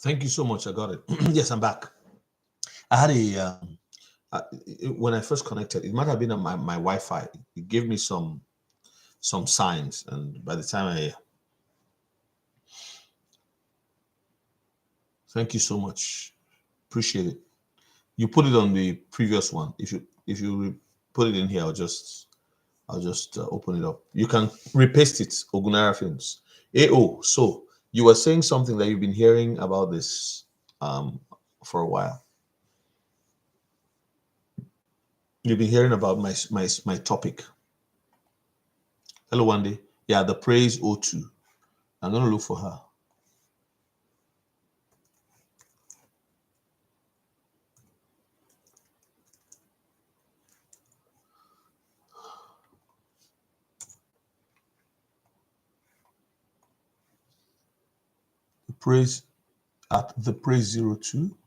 Thank you so much. I got it. Yes, I'm back. I had a uh, when I first connected, it might have been on my Wi-Fi. It gave me some signs, and by the time I thank you so much, appreciate it. You put it on the previous one. If you put it in here, I'll just open it up. You can repaste it. Ogunara Films. AO. So you were saying something that you've been hearing about this um, for a while. You've been hearing about my topic. Hello, Wendy. Yeah, the praise O2. I'm gonna look for her. The praise at the praise 02.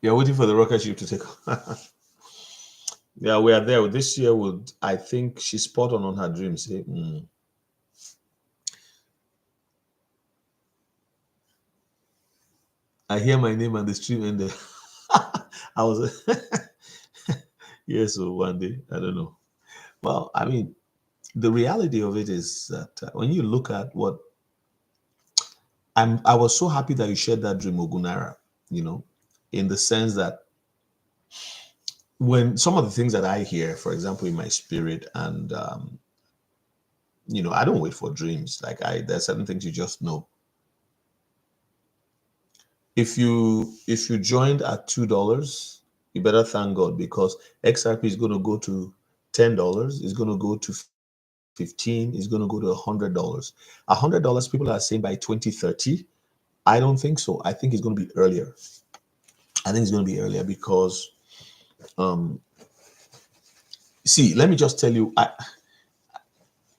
You're waiting for the rocket ship to take off. Yeah, we are there. This year would I think she's spot on her dreams. Eh? I hear my name on the stream and I was yes, so one day I don't know. Well, I mean, the reality of it is that when you look at what I was so happy that you shared that dream, Ogunara. You know, in the sense that when some of the things that I hear, for example, in my spirit, and I don't wait for dreams. Like there's certain things you just know. If you joined at $2, you better thank God because XRP is going to go to $10. It's going to go to 15. It's going to go to $100. $100 people are saying by 2030. I don't think so. I think it's going to be earlier. I think it's going to be earlier because um see, let me just tell you,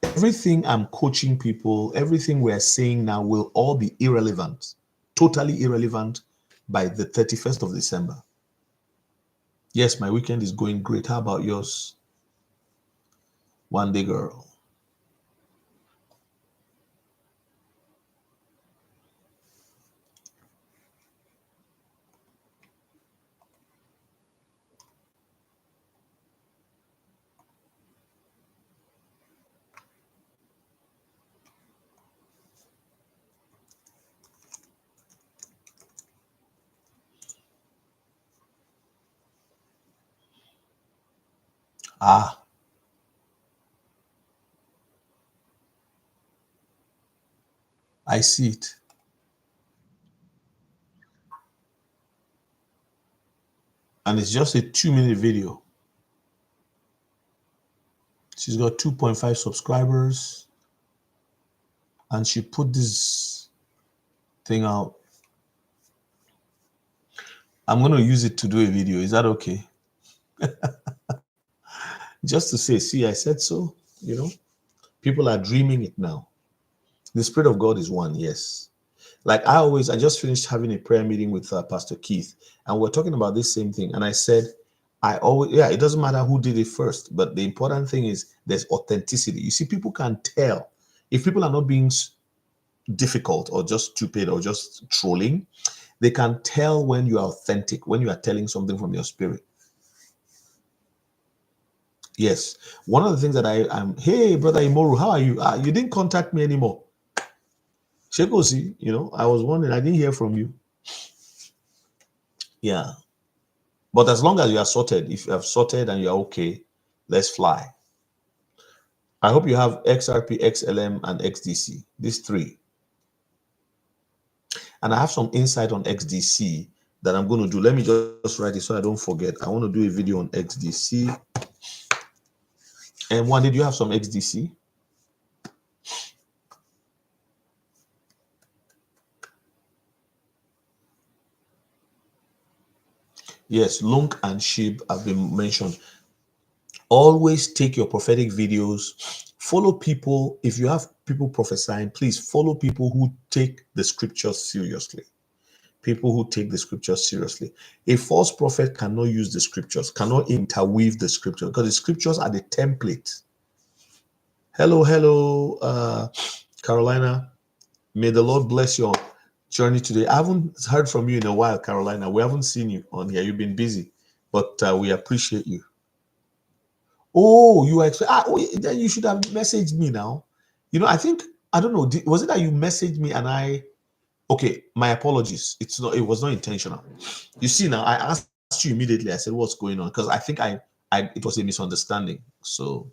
everything I'm coaching people, everything we're saying now will all be irrelevant, totally irrelevant by the 31st of December. Yes, my weekend is going great. How about yours? One day girl. Ah, I see it. And it's just a 2-minute video. She's got 2.5 subscribers. And she put this thing out. I'm going to use it to do a video. Is that okay? Just to say, see, I said so. People are dreaming it now. The Spirit of God is one, yes. Like I just finished having a prayer meeting with Pastor Keith, and we're talking about this same thing. And I said, it doesn't matter who did it first, but the important thing is there's authenticity. You see, people can tell if people are not being difficult or just stupid or just trolling. They can tell when you are authentic, when you are telling something from your spirit. Yes. One of the things that I'm, hey, brother Imoru, how are you? You didn't contact me anymore. Shekosi, I was wondering, I didn't hear from you. Yeah. But as long as you are sorted, if you have sorted and you're okay, let's fly. I hope you have XRP, XLM, and XDC, these three. And I have some insight on XDC that I'm going to do. Let me just write it so I don't forget. I want to do a video on XDC. And one, did you have some XDC? Yes, Lunk and Shib have been mentioned. Always take your prophetic videos. Follow people. If you have people prophesying, please follow people who take the scriptures seriously. People who take the scriptures seriously. A false prophet cannot use the scriptures, cannot interweave the scriptures, because the scriptures are the template. Hello, hello, Carolina. May the Lord bless your journey today. I haven't heard from you in a while, Carolina. We haven't seen you on here. You've been busy, but we appreciate you. Oh, you are. Then you should have messaged me now. You know, I think I don't know. Was it that you messaged me and I? Okay, my apologies. It's not. It was not intentional. You see, now I asked you immediately. I said, "What's going on?" Because I think it was a misunderstanding. So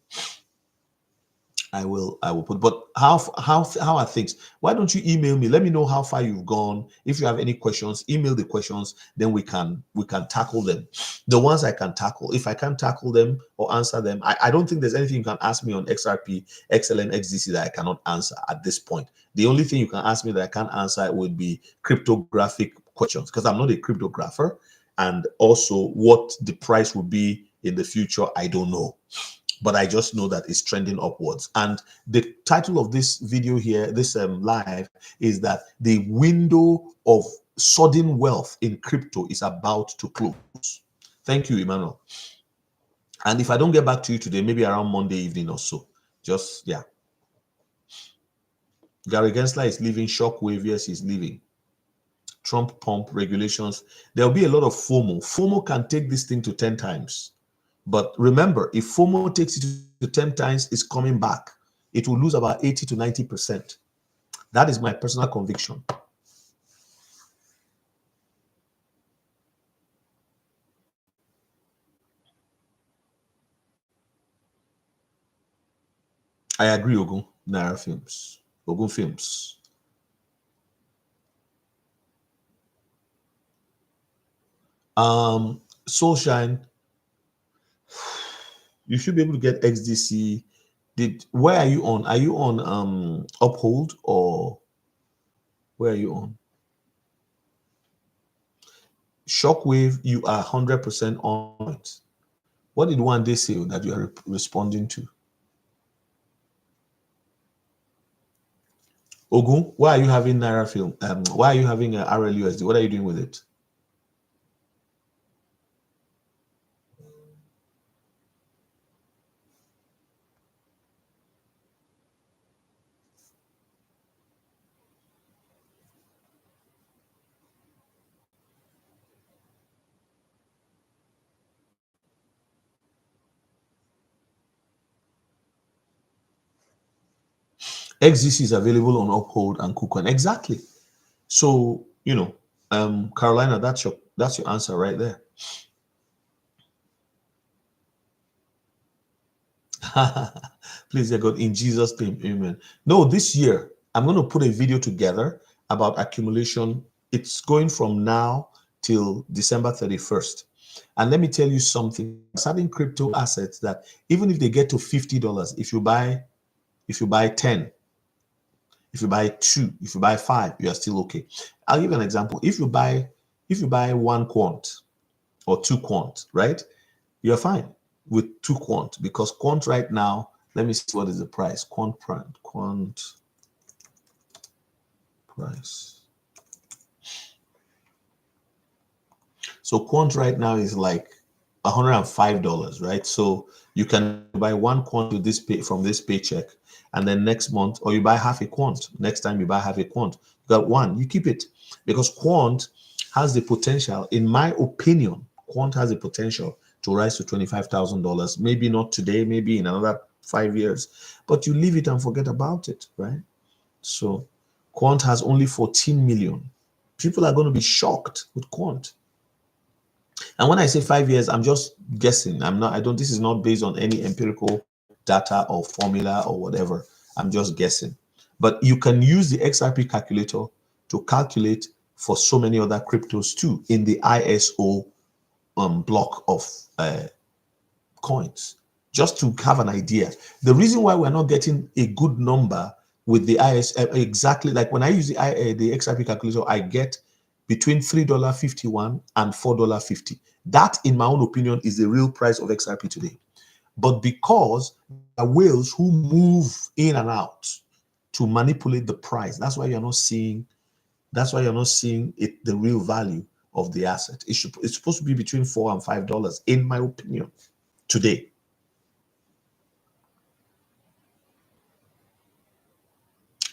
I will put. But how are things? Why don't you email me? Let me know how far you've gone. If you have any questions, email the questions. Then we can tackle them. The ones I can tackle. If I can't tackle them or answer them, I don't think there's anything you can ask me on XRP, XLM, XDC that I cannot answer at this point. The only thing you can ask me that I can't answer would be cryptographic questions, because I'm not a cryptographer, and also what the price will be in the future, I don't know, but I just know that it's trending upwards. And the title of this video here, this live, is that the window of sudden wealth in crypto is about to close. Thank you, Emmanuel. And if I don't get back to you today, maybe around Monday evening or so, just, yeah. Gary Gensler is leaving. Shockwave, yes, he's leaving. Trump pump regulations. There'll be a lot of FOMO. FOMO can take this thing to 10 times. But remember, if FOMO takes it to 10 times, it's coming back. It will lose about 80 to 90%. That is my personal conviction. I agree, Ogun. Naira Films. Ogun Films. Soulshine, you should be able to get XDC. Where are you on? Are you on Uphold, or where are you on? Shockwave, you are 100% on it. What did one day say that you are responding to? Ogun, why are you having Naira Film? Why are you having a RLUSD? What are you doing with it? XDC is available on Uphold and KuCoin. Exactly. So, Carolina, that's your answer right there. Please, dear God, in Jesus' name, amen. No, this year, I'm going to put a video together about accumulation. It's going from now till December 31st. And let me tell you something, certain crypto assets that even if they get to $50, if you buy 10, if you buy 2, if you buy 5, you are still okay. I'll give you an example. If you buy 1 quant or 2 quant, right? You're fine with 2 quant, because quant right now, let me see what is the price. Quant price. So quant right now is like $105, right? So you can buy 1 quant with this from this paycheck, and then next month, or you buy half a quant. Next time you buy half a quant. You got 1, you keep it, because quant has the potential, in my opinion, quant has the potential to rise to $25,000. Maybe not today, maybe in another 5 years, but you leave it and forget about it, right? So quant has only 14 million. People are going to be shocked with quant. And when I say 5 years, I'm just guessing. This is not based on any empirical data or formula or whatever. I'm just guessing. But you can use the XRP calculator to calculate for so many other cryptos too in the ISO block of coins, just to have an idea. The reason why we're not getting a good number with the exactly like when I use the XRP calculator, I get between $3.51 and $4.50. That, in my own opinion, is the real price of XRP today. But because the whales who move in and out to manipulate the price, that's why you're not seeing That's why you're not seeing it, the real value of the asset. It's supposed to be between $4 and $5, in my opinion, today.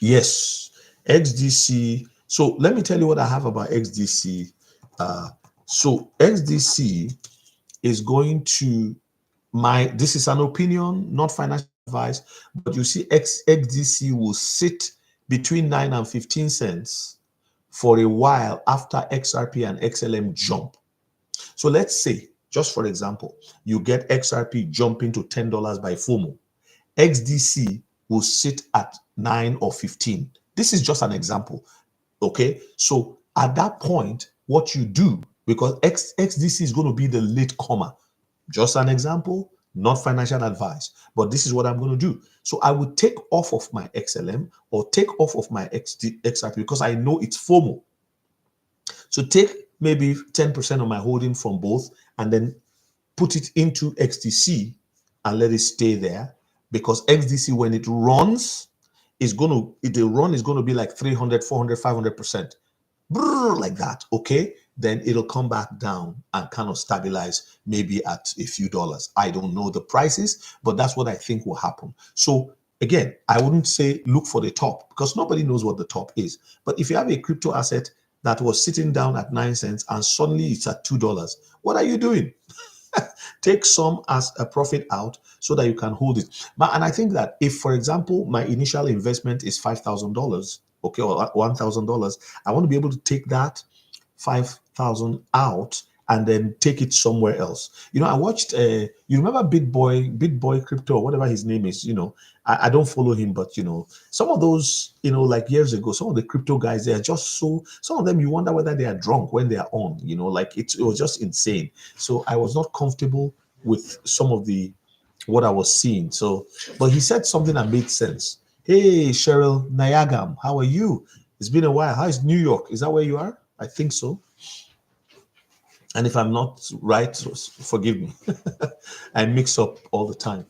Yes, XDC. So let me tell you what I have about XDC. So XDC is going to this is an opinion, not financial advice, but you see XDC will sit between 9 and 15 cents for a while after XRP and XLM jump. So let's say, just for example, you get XRP jumping to $10 by FOMO. XDC will sit at 9 or 15. This is just an example. Okay. So at that point, what you do, because XDC is going to be the late comer, just an example, not financial advice, but this is what I'm going to do. So I would take off of my XLM or take off of my XRP because I know it's FOMO. So take maybe 10% of my holding from both and then put it into XDC and let it stay there, because XDC, when it runs, the run is going to be like 300, 400, 500%. Like that. Okay. Then it'll come back down and kind of stabilize maybe at a few dollars. I don't know the prices, but that's what I think will happen. So again, I wouldn't say look for the top because nobody knows what the top is. But if you have a crypto asset that was sitting down at 9 cents and suddenly it's at $2, what are you doing? Take some as a profit out so that you can hold it. And I think that if, for example, my initial investment is $5,000, okay, or $1,000, I want to be able to take that 5,000 out and then take it somewhere else. You know, I watched, you remember BitBoy Crypto, or whatever his name is, you know, I don't follow him, but, you know, some of those, you know, like years ago, some of the crypto guys, they are just so, some of them, you wonder whether they are drunk when they are on, you know, like it was just insane. So I was not comfortable with some of what I was seeing. So, but he said something that made sense. Hey, Cheryl Nayagam, how are you? It's been a while. How is New York? Is that where you are? I think so. And if I'm not right, forgive me. I mix up all the time.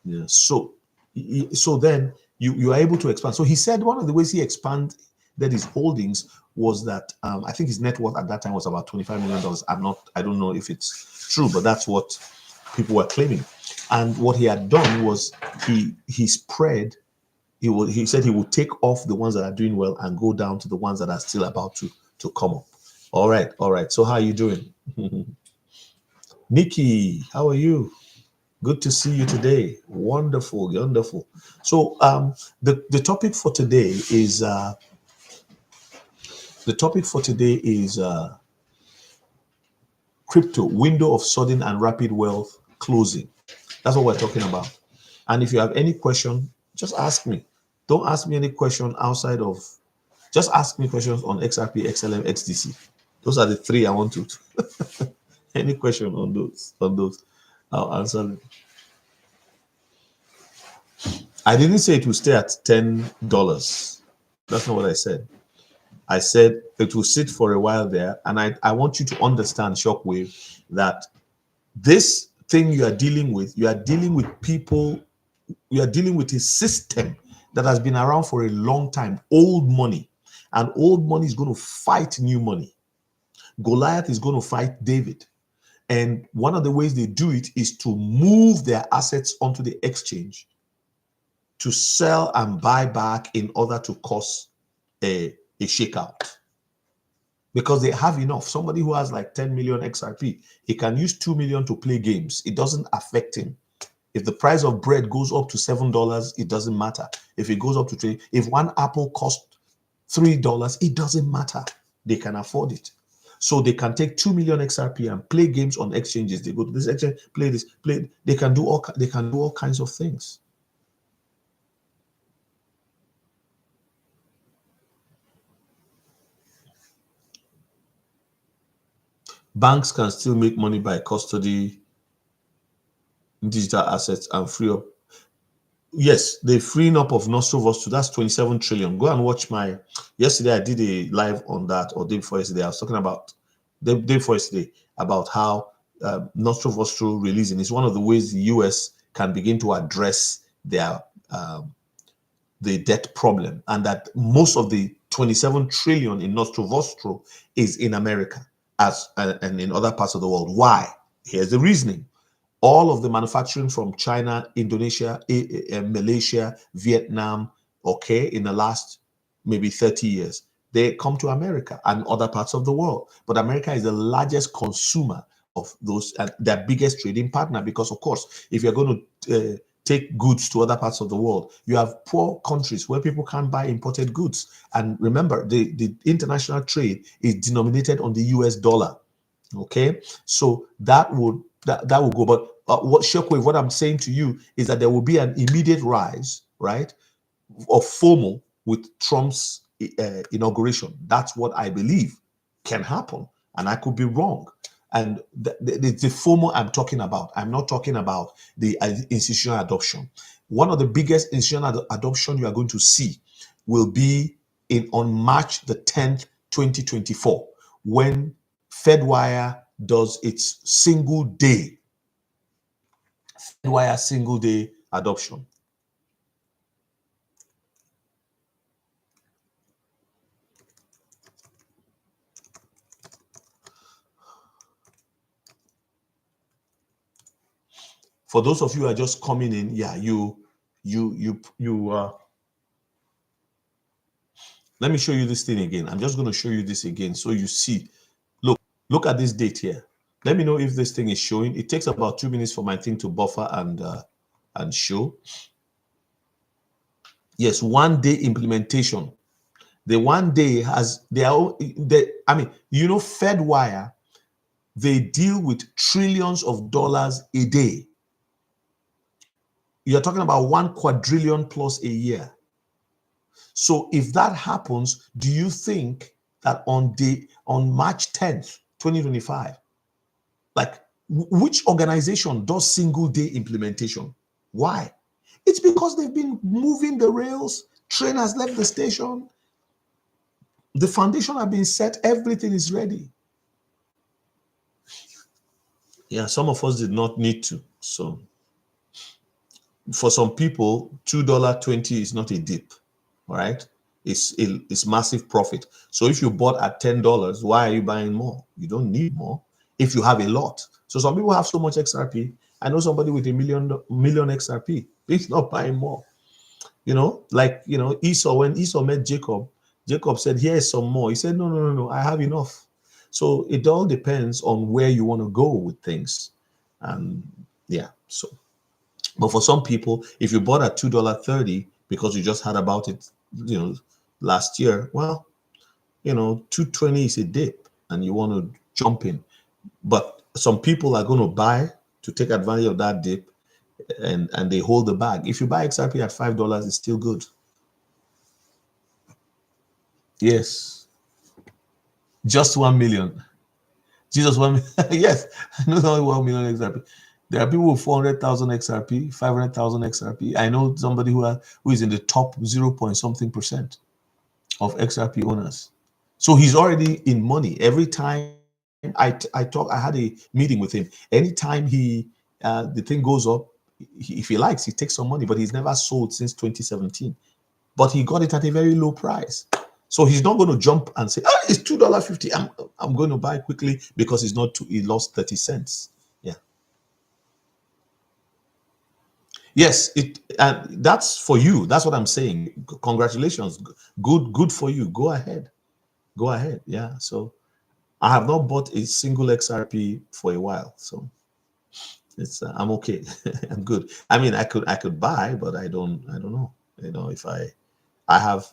Yeah. So then you are able to expand. So he said one of the ways he expanded his holdings was that I think his net worth at that time was about $25 million. I don't know if it's true, but that's what people were claiming. And what he had done was he spread. He said he would take off the ones that are doing well and go down to the ones that are still about to come up. All right. So how are you doing? Nikki, how are you? Good to see you today. Wonderful. So the topic for today is crypto, window of sudden and rapid wealth closing. That's what we're talking about. And if you have any question, just ask me. Don't ask me any question outside of, just ask me questions on XRP, XLM, XDC. Those are the three I want to. Any question on those, I'll answer them. I didn't say it will stay at $10. That's not what I said. I said it will sit for a while there. And I want you to understand, Shockwave, that this thing you are dealing with people, you are dealing with a system that has been around for a long time, old money. And old money is going to fight new money. Goliath is going to fight David. And one of the ways they do it is to move their assets onto the exchange to sell and buy back in order to cause a shakeout. Because they have enough. Somebody who has like 10 million XRP, he can use 2 million to play games. It doesn't affect him. If the price of bread goes up to $7, it doesn't matter. If it goes up to 3, if one apple costs $3, it doesn't matter. They can afford it. So they can take 2 million XRP and play games on exchanges. They go to this exchange, play this, play. They can do all kinds of things. Banks can still make money by custody digital assets and free up. Yes, the freeing up of Nostrovos to that's 27 trillion. Go and watch yesterday I did a live on that, or day before yesterday. I was talking about the day before yesterday about how Nostrovostro releasing is one of the ways the US can begin to address their the debt problem, and that most of the 27 trillion in nostro vostro is in America and in other parts of the world. Why? Here's the reasoning. All of the manufacturing from China, Indonesia, Malaysia, Vietnam, okay, in the last maybe 30 years, they come to America and other parts of the world. But America is the largest consumer of those, their biggest trading partner, because of course, if you're going to take goods to other parts of the world, you have poor countries where people can't buy imported goods. And remember, the international trade is denominated on the US dollar. Okay, so that would go. But what Shockwave, what I'm saying to you is that there will be an immediate rise, right, of FOMO with Trump's inauguration. That's what I believe can happen, and I could be wrong. And the FOMO I'm talking about, I'm not talking about the institutional adoption. One of the biggest institutional adoption you are going to see will be on March the 10th, 2024, when Fedwire does its Fedwire single day adoption. For those of you who are just coming in, yeah, let me show you this thing again. I'm just going to show you this again so you see. Look at this date here. Let me know if this thing is showing. It takes about 2 minutes for my thing to buffer and show. Yes, 1 day implementation. The 1 day has Fedwire, they deal with trillions of dollars a day. You're talking about 1 quadrillion plus a year. So if that happens, do you think that on March 10th, 2025, like which organization does single day implementation? Why? It's because they've been moving the rails, train has left the station, the foundation have been set, everything is ready. Yeah, some of us did not need to. So for some people, $2.20 is not a dip. All right. It's massive profit. So if you bought at $10, why are you buying more? You don't need more if you have a lot. So some people have so much XRP. I know somebody with a million XRP. He's not buying more. Like Esau, when Esau met Jacob, Jacob said, "Here is some more." He said, No, I have enough. So it all depends on where you want to go with things. And yeah, so but for some people, if you bought at $2.30 because you just heard about it, last year, well, $2.20 is a dip and you want to jump in. But some people are going to buy to take advantage of that dip and they hold the bag. If you buy XRP at $5, it's still good. Yes. Just 1 million. Jesus, 1 million. Yes, not only 1 million XRP. There are people with 400,000 XRP, 500,000 XRP. I know somebody who is in the top 0 point something percent of XRP owners. So he's already in money. Every time I had a meeting with him. Anytime the thing goes up, if he likes, he takes some money, but he's never sold since 2017. But he got it at a very low price. So he's not going to jump and say, it's $2.50. I'm going to buy quickly because it's not he lost 30 cents. Yeah. Yes, and that's for you. That's what I'm saying. Congratulations. Good for you. Go ahead. Yeah. So I have not bought a single XRP for a while. So it's I'm okay. I'm good. I mean, I could buy, but I don't know. If I have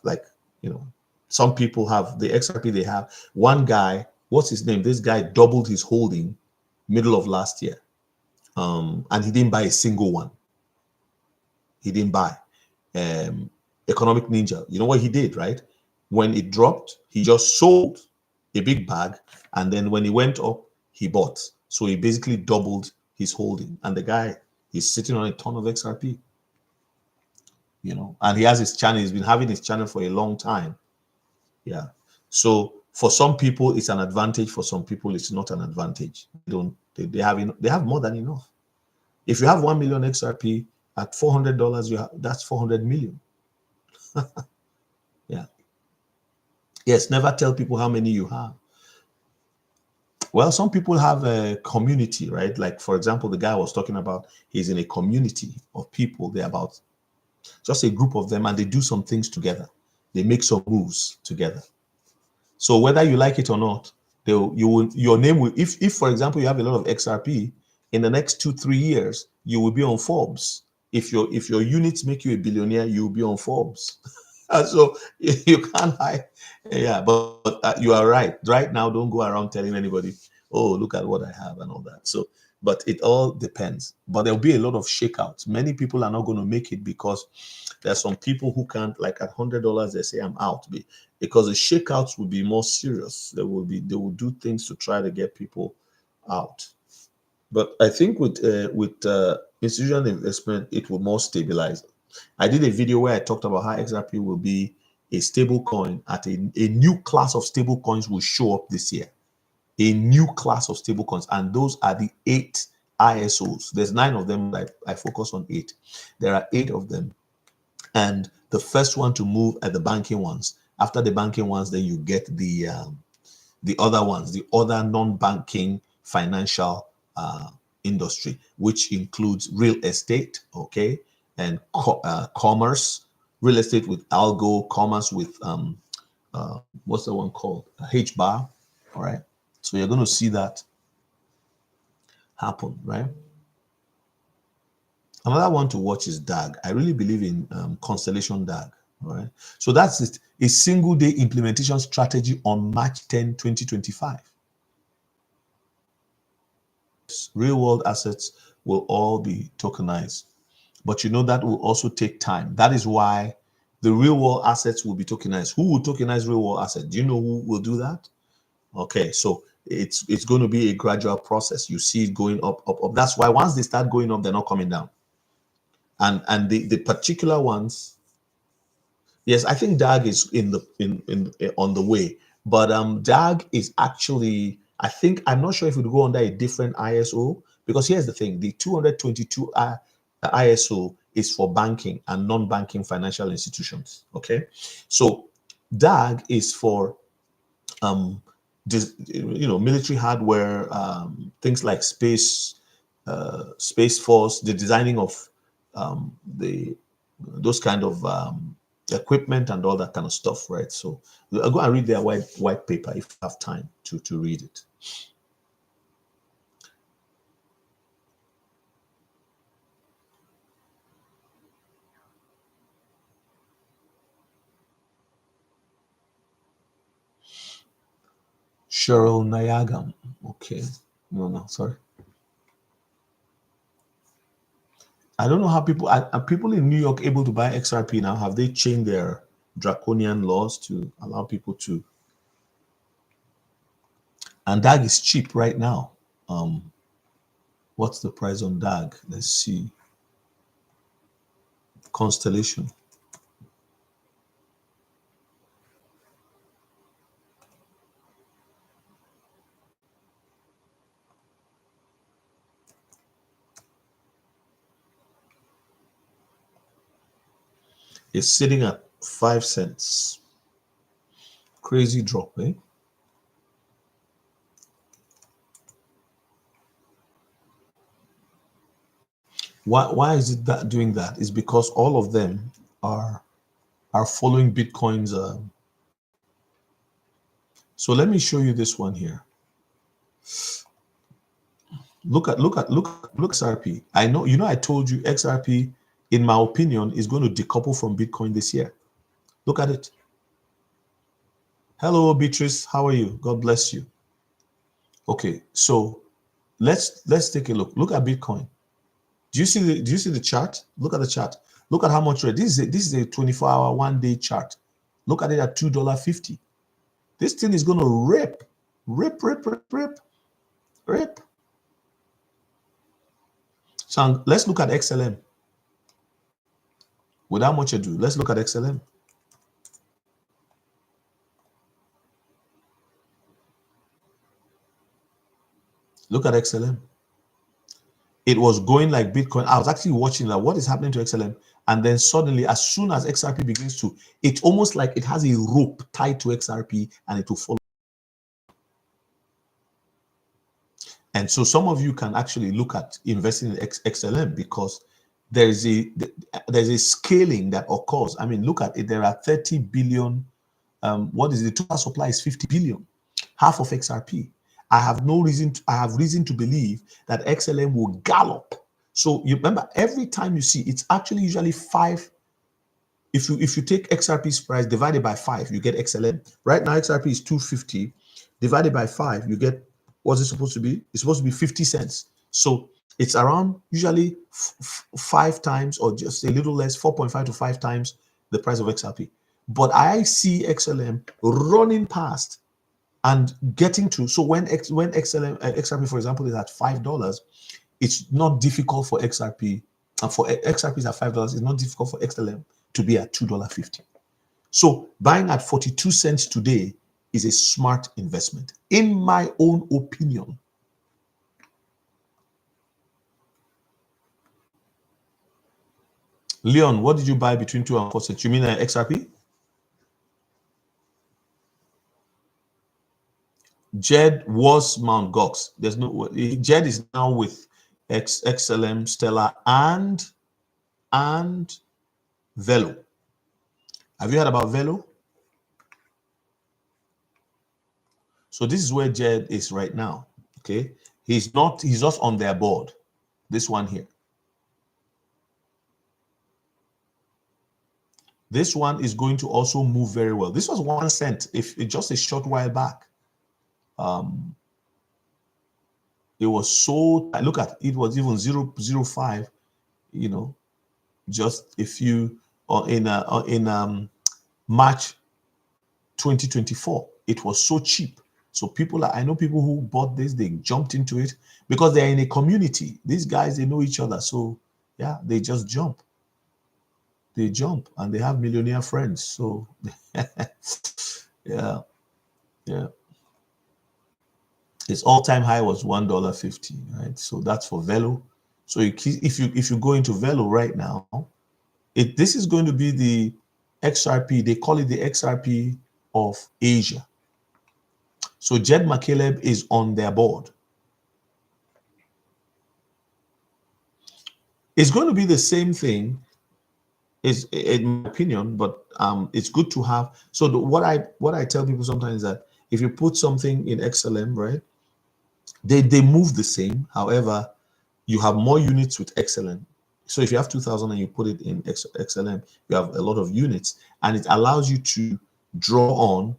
some people have the XRP they have. One guy, what's his name? This guy doubled his holding middle of last year. And he didn't buy a single one. He didn't buy. Economic Ninja. You know what he did, right? When it dropped, he just sold a big bag. And then when it went up, he bought. So he basically doubled his holding. And the guy is sitting on a ton of XRP. And he has his channel. He's been having his channel for a long time. Yeah. So for some people, it's an advantage. For some people, it's not an advantage. They have more than enough. If you have 1 million XRP at $400, that's 400 million. Yeah. Yes, never tell people how many you have. Well, some people have a community, right? Like, for example, the guy I was talking about, he's in a community of people. They're about just a group of them, and they do some things together. They make some moves together. So whether you like it or not, your name will, if for example you have a lot of XRP, in the next 2 3 years you will be on Forbes. If your units make you a billionaire, you'll be on Forbes. So you can't hide. Yeah, but you are right. Right now, don't go around telling anybody, "Oh, look at what I have" and all that. So, but it all depends. But there'll be a lot of shakeouts. Many people are not going to make it because there's some people who can't. Like at $100, they say, "I'm out," because the shakeouts will be more serious. They will do things to try to get people out. But I think with institutional investment, it will more stabilize. I did a video where I talked about how XRP will be a stable coin at a new class of stable coins will show up this year. A new class of stable coins, and those are the 8 ISOs. There's 9 of them. I focus on 8. There are 8 of them, and the first one to move are the banking ones. After the banking ones, then you get the other ones, the other non-banking financial industry, which includes real estate, okay, and commerce, real estate with algo, commerce with what's the one called, HBAR, all right. So you're going to see that happen, right? Another one to watch is DAG. I really believe in Constellation DAG. All right. So that's it. A single day implementation strategy on March 10, 2025. Real world assets will all be tokenized, but you know that will also take time. That is why the real world assets will be tokenized. Who will tokenize real world assets? Do you know who will do that? Okay, so it's going to be a gradual process. You see it going up, up, up. That's why once they start going up, they're not coming down. And the particular ones, yes, I think DAG is in on the way, but DAG is actually, I think, I'm not sure if it would go under a different ISO, because here's the thing: the 222 ISO is for banking and non-banking financial institutions. Okay, so DAG is for military hardware, things like space force, the designing of the those kind of equipment and all that kind of stuff, right? So I'll go and read their white paper if you have time to read it. Cheryl Nayagam. Okay. No, sorry. I don't know how are people in New York able to buy XRP now? Have they changed their draconian laws to allow people to? And DAG is cheap right now. What's the price on DAG? Let's see. Constellation. Is sitting at 5 cents. Crazy drop, eh? Why is it that doing that? Is because all of them are following Bitcoin's. So let me show you this one here. Look XRP. I know, I told you XRP, in my opinion, is going to decouple from Bitcoin this year. Look at it. Hello, Beatrice. How are you? God bless you. Okay, so let's take a look. Look at Bitcoin. Do you see the chart? Look at the chart. Look at how much rate. This is a 24-hour, 1-day chart. Look at it at $2.50. This thing is going to rip. So let's look at XLM. Without much ado, let's look at XLM. Look at XLM. It was going like Bitcoin. I was actually watching, like, what is happening to XLM? And then suddenly, as soon as XRP begins to, it's almost like it has a rope tied to XRP and it will follow. And so some of you can actually look at investing in XLM because there's a scaling that occurs. I mean, look at it. There are 30 billion. What is the total supply is 50 billion, half of XRP. I have reason to believe that XLM will gallop. So you remember, every time you see, it's actually usually 5. If you take XRP's price divided by 5, you get XLM. Right now, XRP is 250. Divided by 5, you get, what's it supposed to be? It's supposed to be 50 cents. So it's around usually 5 times, or just a little less, 4.5 to 5 times the price of XRP. But I see XLM running past and getting to, so when XRP, for example, is at $5, it's not difficult for XRP, and for XRP is at $5, it's not difficult for XLM to be at $2.50. So buying at 42 cents today is a smart investment, in my own opinion. Leon, what did you buy between 2 and 4 cents? You mean XRP? Jed was Mount Gox. There's no, Jed is now with XLM, Stellar, and Velo. Have you heard about Velo? So this is where Jed is right now. Okay, he's just on their board. This one here. This one is going to also move very well. This was 1 cent if just a short while back. It was so, I look at it, was even 0.05, you know, just a few, or in March 2024. It was so cheap. So I know people who bought this, they jumped into it because they're in a community. These guys, they know each other. So yeah, they just jump. They jump and they have millionaire friends. So yeah. Its all-time high was $1.50, right? So that's for Velo. So if you go into Velo right now, this is going to be the XRP. They call it the XRP of Asia. So Jed McCaleb is on their board. It's going to be the same thing, is in my opinion, but it's good to have. So what I tell people sometimes is that if you put something in XLM, right, they move the same. However, you have more units with XLM. So if you have 2,000 and you put it in XLM, you have a lot of units, and it allows you to draw on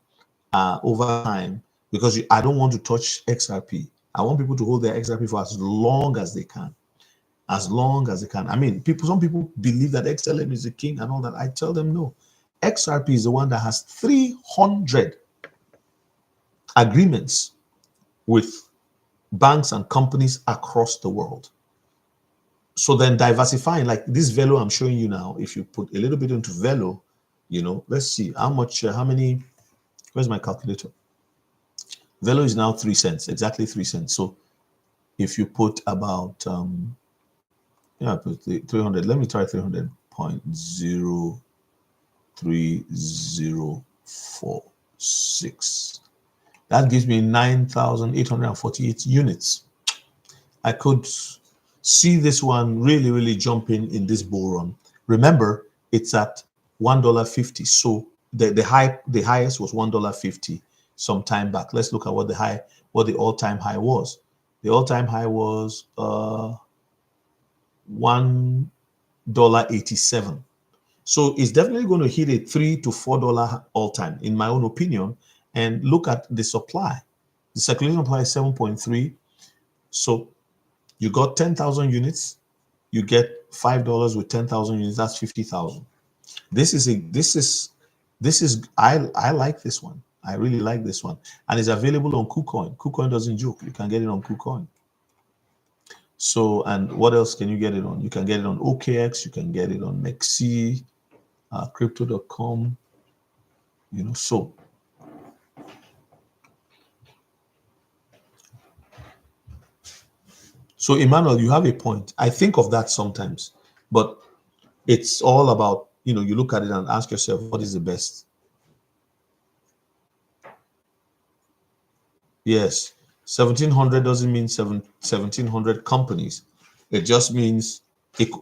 over time, because I don't want to touch XRP. I want people to hold their XRP for as long as they can. As long as they can. I mean, some people believe that XLM is the king and all that. I tell them no. XRP is the one that has 300 agreements with banks and companies across the world. So then diversifying, like this Velo I'm showing you now, if you put a little bit into Velo, let's see how much, how many, where's my calculator? Velo is now 3 cents, exactly 3 cents. So if you put about, put 300, let me try 300.03046. That gives me 9,848 units. I could see this one really, really jumping in this bull run. Remember, it's at $1.50. So the highest was $1.50 some time back. Let's look at what the all-time high was. The all-time high was $1.87. So it's definitely going to hit a $3 to $4 all-time, in my own opinion. And look at the supply. The circulation supply is 7.3. So you got 10,000 units. You get $5 with 10,000 units. That's 50,000. I like this one. I really like this one, and it's available on KuCoin. KuCoin doesn't joke. You can get it on KuCoin. So, and what else can you get it on? You can get it on OKX. You can get it on Mexi, Crypto.com. So. So Emmanuel, you have a point. I think of that sometimes, but It's all about, you know, you look at it and ask yourself, what is the best? Yes, 1,700 doesn't mean 1,700 companies. It just means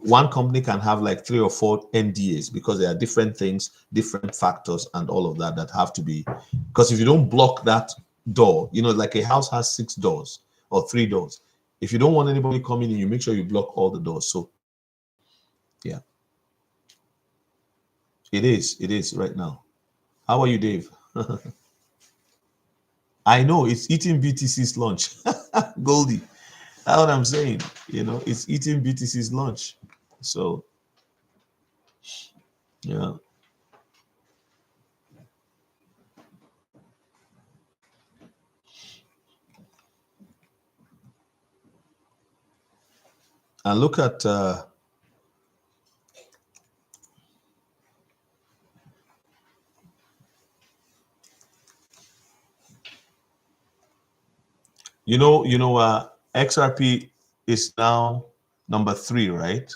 one company can have like 3 or 4 NDAs, because there are different things, different factors, and all of that that have to be. Because if you don't block that door, you know, like a house has 6 doors or 3 doors. If you don't want anybody coming in, you make sure you block all the doors. So, yeah, it is. It is right now. How are you, Dave? I know it's eating BTC's lunch, Goldie. That's what I'm saying. You know, it's eating BTC's lunch. So, yeah. And look at, XRP is now number 3, right?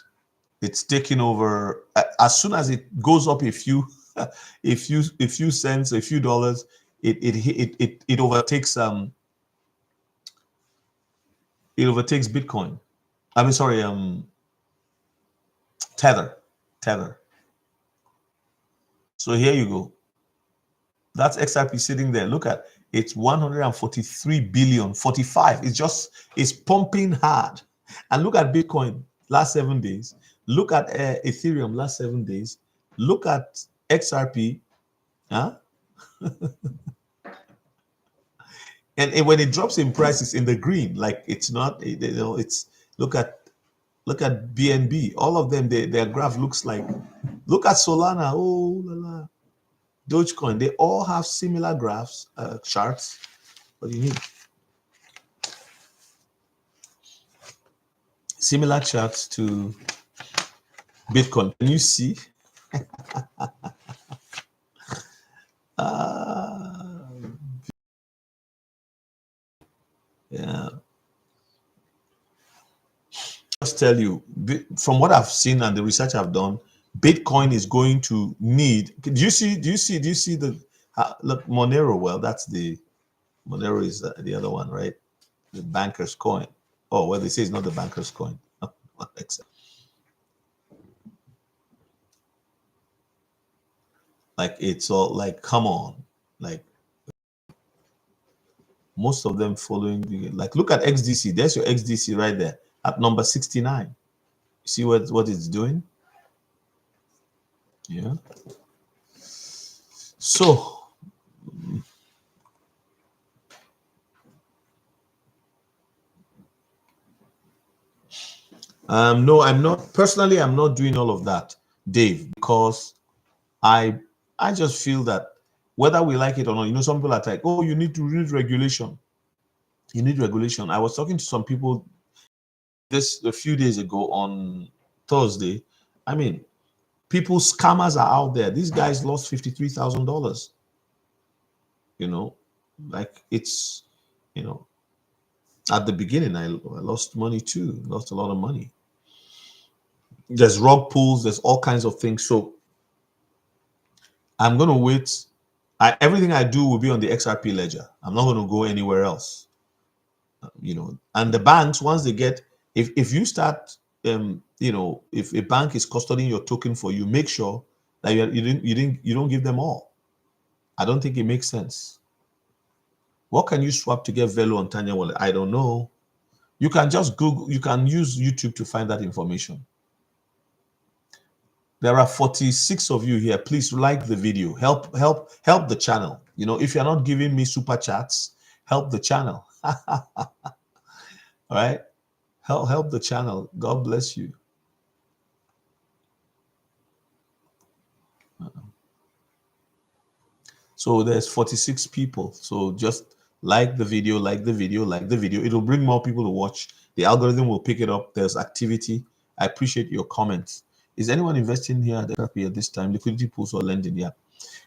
It's taking over as soon as it goes up a few, a few cents, a few dollars. It overtakes it overtakes Bitcoin. I mean, sorry, Tether, Tether. So here you go. That's XRP sitting there. Look at it's 143 billion, 45. It's pumping hard. And look at Bitcoin last 7 days. Look at Ethereum last 7 days. Look at XRP. Huh? And when it drops in price, it's in the green. Like it's not, it's look at BNB. All of them, their graph looks like, look at Solana. Oh la la. Dogecoin, they all have similar graphs, charts. What do you need? Similar charts to Bitcoin. Can you see? Yeah. Just tell you, from what I've seen and the research I've done, Bitcoin is going to need. Do you see? The look, Monero? Well, that's the Monero is the other one, right? The banker's coin. Oh, well, they say it's not the banker's coin. Like it's all like, come on, like most of them following the, like, look at XDC. There's your XDC right there at number 69. See what it's doing? Yeah. So no, I'm not personally. I'm not doing all of that, Dave, because I I just feel that whether we like it or not, some people are like, oh, you need regulation. You need regulation. I was talking to some people this a few days ago on Thursday. I mean, people scammers are out there. These guys lost $53,000. Like it's, at the beginning I lost money too. Lost a lot of money. There's rug pulls. There's all kinds of things. So I'm gonna wait. Everything I do will be on the XRP ledger. I'm not gonna go anywhere else. And the banks, once they get, if you start, if a bank is custodying your token for you, make sure that you don't give them all. I don't think it makes sense. What can you swap to get Velo on Tanya Wallet? I don't know. You can just Google. You can use YouTube to find that information. There are 46 of you here. Please like the video. Help the channel. If you're not giving me super chats, help the channel. All right. Help the channel. God bless you. So there's 46 people. So just like the video, like the video, like the video. It'll bring more people to watch. The algorithm will pick it up. There's activity. I appreciate your comments. Is anyone investing here at this time? Liquidity pools or lending? Yeah.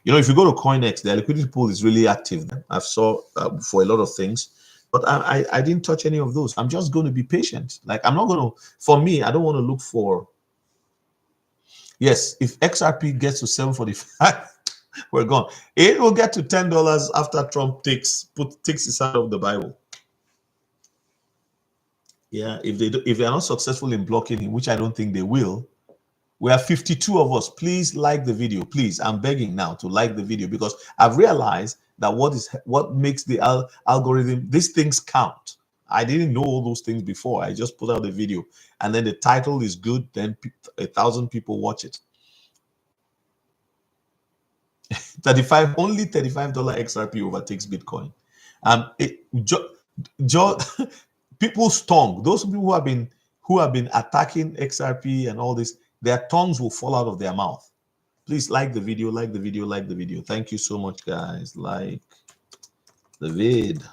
If you go to CoinEx, the liquidity pool is really active. I've saw for a lot of things, but I didn't touch any of those. I'm just going to be patient. Like I'm not going to. For me, I don't want to look for. Yes, if XRP gets to 745, we're gone. It will get to $10 after Trump takes his hand off the Bible. Yeah, if they are not successful in blocking him, which I don't think they will, we have 52 of us. Please like the video. Please, I'm begging now to like the video, because I've realized that what makes the algorithm, these things count. I didn't know all those things before. I just put out the video, and then the title is good. Then 1,000 people watch it. 35 only $35 XRP overtakes Bitcoin. People's tongue. Those people who have been attacking XRP and all this, their tongues will fall out of their mouth. Please like the video, like the video, like the video. Thank you so much, guys. Like the vid.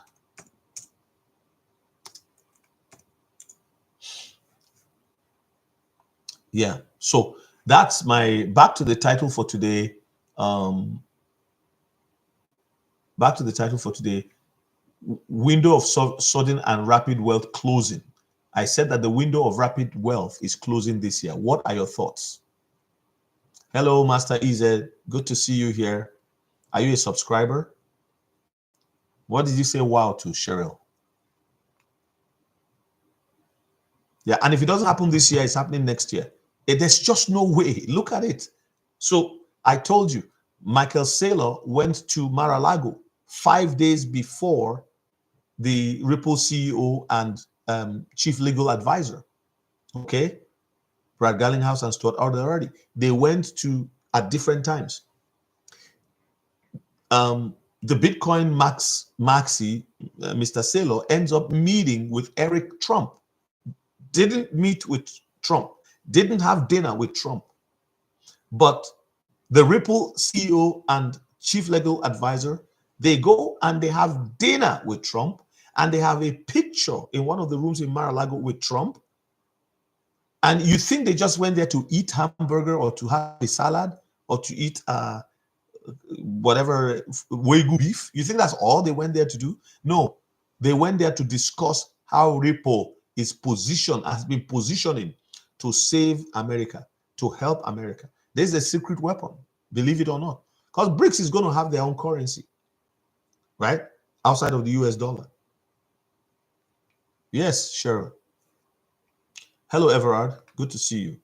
Yeah. So that's my back to the title for today. Back to the title for today. Window of sudden and rapid wealth closing. I said that the window of rapid wealth is closing this year. What are your thoughts? Hello, Master EZ. Good to see you here. Are you a subscriber? What did you say wow to, Cheryl? Yeah, and if it doesn't happen this year, it's happening next year. There's just no way. Look at it. So I told you, Michael Saylor went to Mar-a-Lago 5 days before the Ripple CEO and chief legal advisor. Okay, Brad Garlinghouse and Stuart already. They went to at different times. The Bitcoin Maxi, Mr. Saylor, ends up meeting with Eric Trump. Didn't meet with Trump. Didn't have dinner with Trump. But the Ripple CEO and chief legal advisor, they go and they have dinner with Trump, and they have a picture in one of the rooms in Mar-a-Lago with Trump. And you think they just went there to eat hamburger or to have a salad or to eat whatever Wagyu beef? You think that's all they went there to do? No, they went there to discuss how Ripple has been positioning to save America, to help America. There's a secret weapon, believe it or not, because BRICS is going to have their own currency, right? Outside of the US dollar. Yes, sure. Hello, Everard. Good to see you.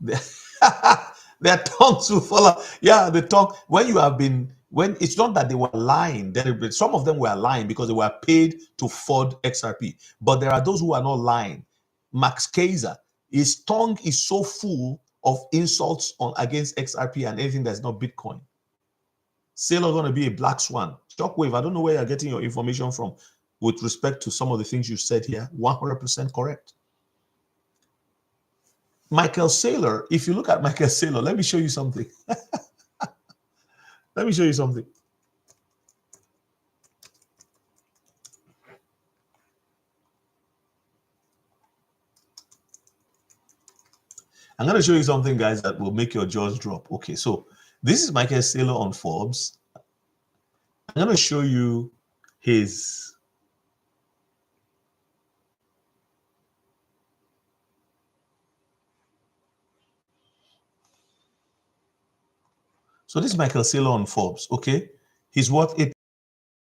Their tongues will fall out. Yeah, the tongue. When it's not that they were lying, some of them were lying because they were paid to FUD XRP. But there are those who are not lying. Max Kaiser, his tongue is so full of insults against XRP and anything that's not Bitcoin. Saylor going to be a black swan. Shockwave, I don't know where you're getting your information from with respect to some of the things you said here. 100% correct. Michael Saylor, if you look at Michael Saylor, let me show you something. Let me show you something. I'm going to show you something, guys, that will make your jaws drop. Okay, so this is Michael Saylor on Forbes. I'm going to show you his... So this is Michael Saylor on Forbes, okay? He's worth a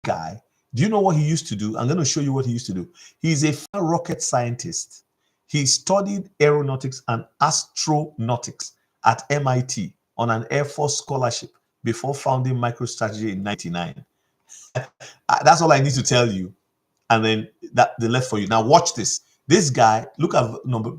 guy. Do you know what he used to do? I'm going to show you what he used to do. He's a rocket scientist. He studied aeronautics and astronautics at MIT on an Air Force scholarship before founding MicroStrategy in 1999. That's all I need to tell you. And then the left for you. Now watch this. This guy, look at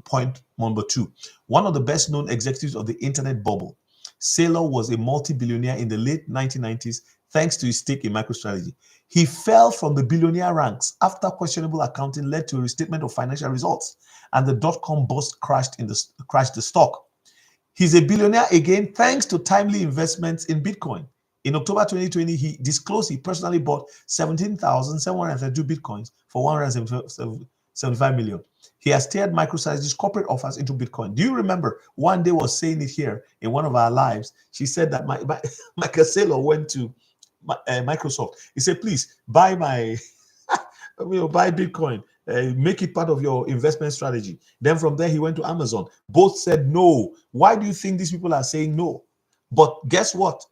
point number 2. One of the best known executives of the internet bubble. Saylor was a multi-billionaire in the late 1990s thanks to his stake in MicroStrategy. He fell from the billionaire ranks after questionable accounting led to a restatement of financial results, and the dot-com bust crashed the stock. He's a billionaire again thanks to timely investments in Bitcoin. In October 2020, he disclosed he personally bought 17,732 Bitcoins for $175 million. He has steered MicroStrategy's corporate offers into Bitcoin. Do you remember one day was saying it here in one of our lives? She said that Michael Saylor went to Microsoft. He said, please buy my, buy Bitcoin. Make it part of your investment strategy. Then from there, he went to Amazon. Both said no. Why do you think these people are saying no? But guess what?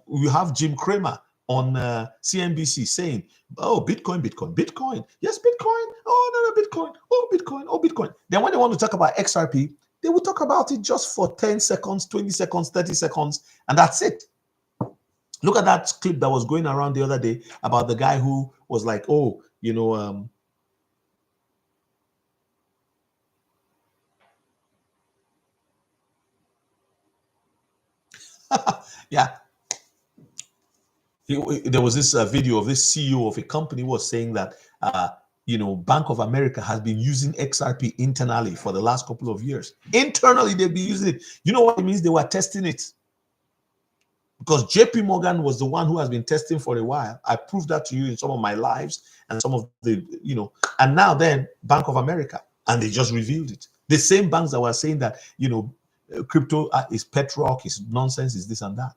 We have Jim Cramer on CNBC saying, oh, Bitcoin, Bitcoin, Bitcoin. Yes, Bitcoin. Oh, no, Bitcoin. Oh, Bitcoin. Oh, Bitcoin. Then when they want to talk about XRP, they will talk about it just for 10 seconds, 20 seconds, 30 seconds, and that's it. Look at that clip that was going around the other day about the guy who was like, oh, yeah. There was this video of this CEO of a company was saying that, Bank of America has been using XRP internally for the last couple of years. Internally, they've been using it. You know what it means? They were testing it. Because JP Morgan was the one who has been testing for a while. I proved that to you in some of my lives and some of the, and now then Bank of America, and they just revealed it. The same banks that were saying that, crypto is pet rock, is nonsense, is this and that.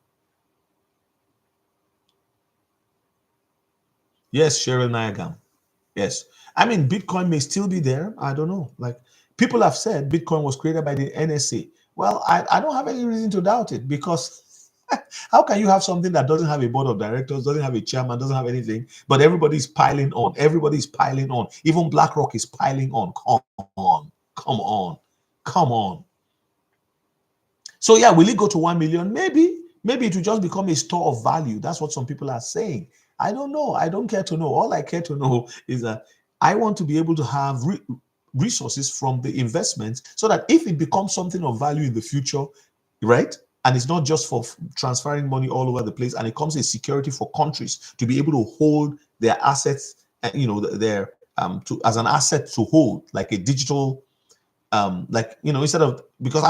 Yes, Cheryl Nayagam. Yes. I mean, Bitcoin may still be there. I don't know. Like people have said Bitcoin was created by the NSA. Well, I don't have any reason to doubt it because how can you have something that doesn't have a board of directors, doesn't have a chairman, doesn't have anything, but everybody's piling on. Everybody's piling on. Even BlackRock is piling on. Come on. Come on. Come on. So yeah, will it go to 1 million? Maybe. Maybe it will just become a store of value. That's what some people are saying. I don't know. I don't care to know. All I care to know is that I want to be able to have resources from the investments so that if it becomes something of value in the future, right? And it's not just for transferring money all over the place, and it becomes a security for countries to be able to hold their assets, their as an asset to hold, like a digital, instead of, because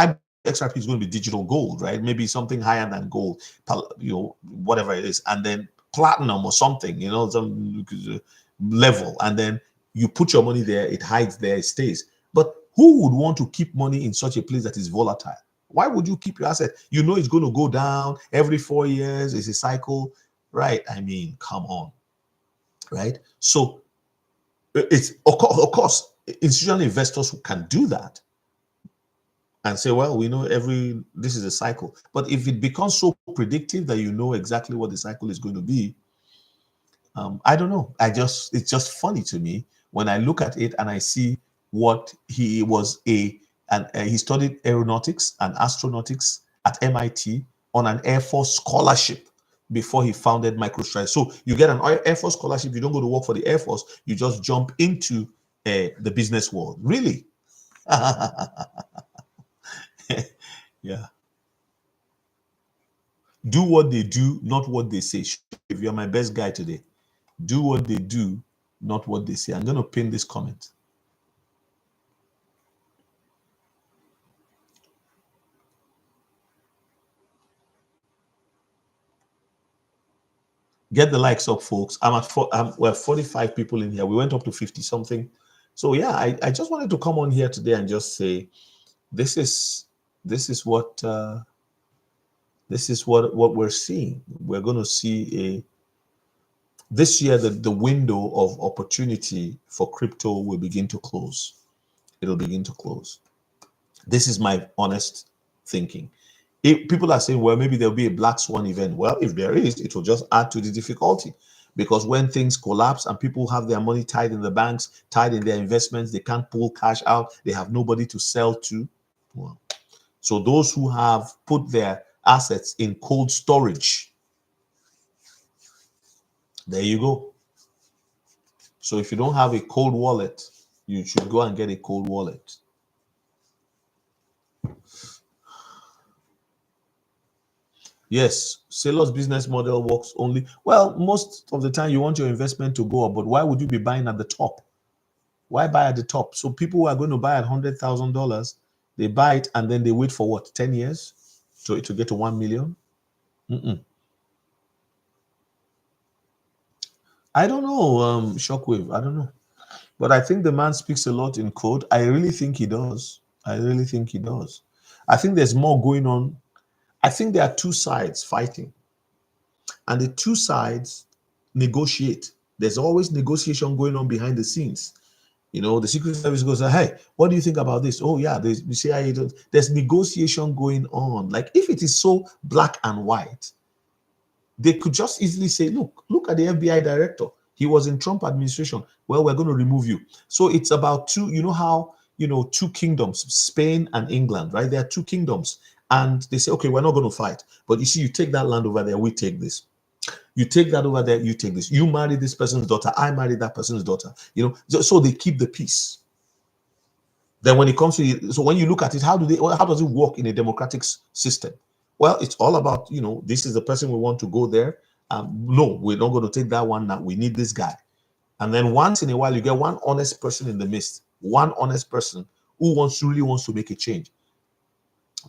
XRP is going to be digital gold, right? Maybe something higher than gold, whatever it is, and then platinum or something, some level, and then you put your money there, it hides there, it stays. But who would want to keep money in such a place that is volatile? Why would you keep your asset? It's going to go down every 4 years. It's a cycle, right? I mean, come on, right? So it's of course institutional investors who can do that and say, well, we know this is a cycle. But if it becomes so predictive that you know exactly what the cycle is going to be, I don't know. It's just funny to me when I look at it and I see what he was and he studied aeronautics and astronautics at MIT on an Air Force scholarship before he founded MicroStrategy. So you get an Air Force scholarship, you don't go to work for the Air Force, you just jump into the business world. Really? Yeah. Do what they do, not what they say. If you're my best guy today, do what they do, not what they say. I'm going to pin this comment. Get the likes up, folks. We're 45 people in here. We went up to 50 something. So yeah, I just wanted to come on here today and just say, this is what we're seeing. We're going to see this year the window of opportunity for crypto will begin to close. It'll begin to close. This is my honest thinking. If people are saying, well, maybe there'll be a black swan event. Well, if there is, it will just add to the difficulty, because when things collapse and people have their money tied in the banks, tied in their investments, they can't pull cash out, they have nobody to sell to. Well, so those who have put their assets in cold storage, there you go. So if you don't have a cold wallet, you should go and get a cold wallet. Yes, Sailor's business model works only. Well, most of the time you want your investment to go up, but why would you be buying at the top? Why buy at the top? So people who are going to buy at $100,000, they buy it and then they wait for what, 10 years to get to 1 million? I don't know, Shockwave. I don't know. But I think the man speaks a lot in code. I really think he does. I really think he does. I think there's more going on. I think there are two sides fighting, and the two sides negotiate. There's always negotiation going on behind the scenes. You know, the Secret Service goes, hey, what do you think about this? Oh, yeah, the CIA, there's negotiation going on. Like, if it is so black and white, they could just easily say, look at the FBI director. He was in Trump administration. Well, we're going to remove you. So it's about two, you know how, two kingdoms, Spain and England, right? There are two kingdoms. And they say, okay, we're not going to fight. But you see, you take that land over there, we take this. You take that over there, you take this. You marry this person's daughter, I marry that person's daughter. So they keep the peace. Then when it comes to, so when you look at it, how does it work in a democratic system? Well, it's all about, this is the person we want to go there. No, we're not going to take that one now. We need this guy. And then once in a while, you get one honest person in the midst, one honest person who really wants to make a change.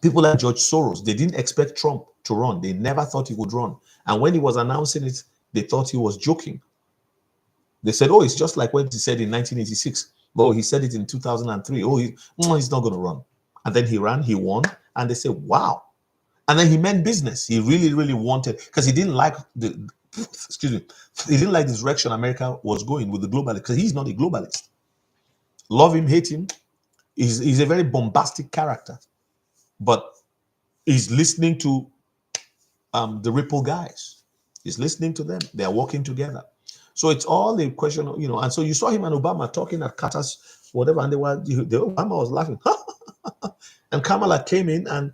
People like George Soros, they didn't expect Trump to run. They never thought he would run. And when he was announcing it, they thought he was joking. They said, oh, it's just like what he said in 1986. But he said it in 2003. Oh, he's not going to run. And then he ran, he won. And they said, wow. And then he meant business. He really, really wanted, because he didn't like he didn't like the direction America was going with the globalist, because he's not a globalist. Love him, hate him. He's a very bombastic character. But he's listening to the Ripple guys. He's listening to them. They're working together. So it's all a question of, and so you saw him and Obama talking at Carter's whatever, and Obama was laughing. And Kamala came in and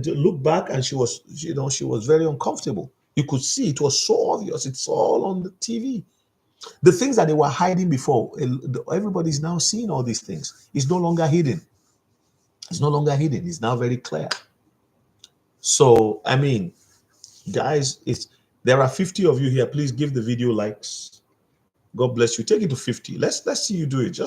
looked back, and she was very uncomfortable. You could see it was so obvious. It's all on the TV. The things that they were hiding before, everybody's now seeing all these things. It's no longer hidden. It's no longer hidden. It's now very clear. So, I mean, guys, there are 50 of you here. Please give the video likes. God bless you. Take it to 50. Let's see you do it.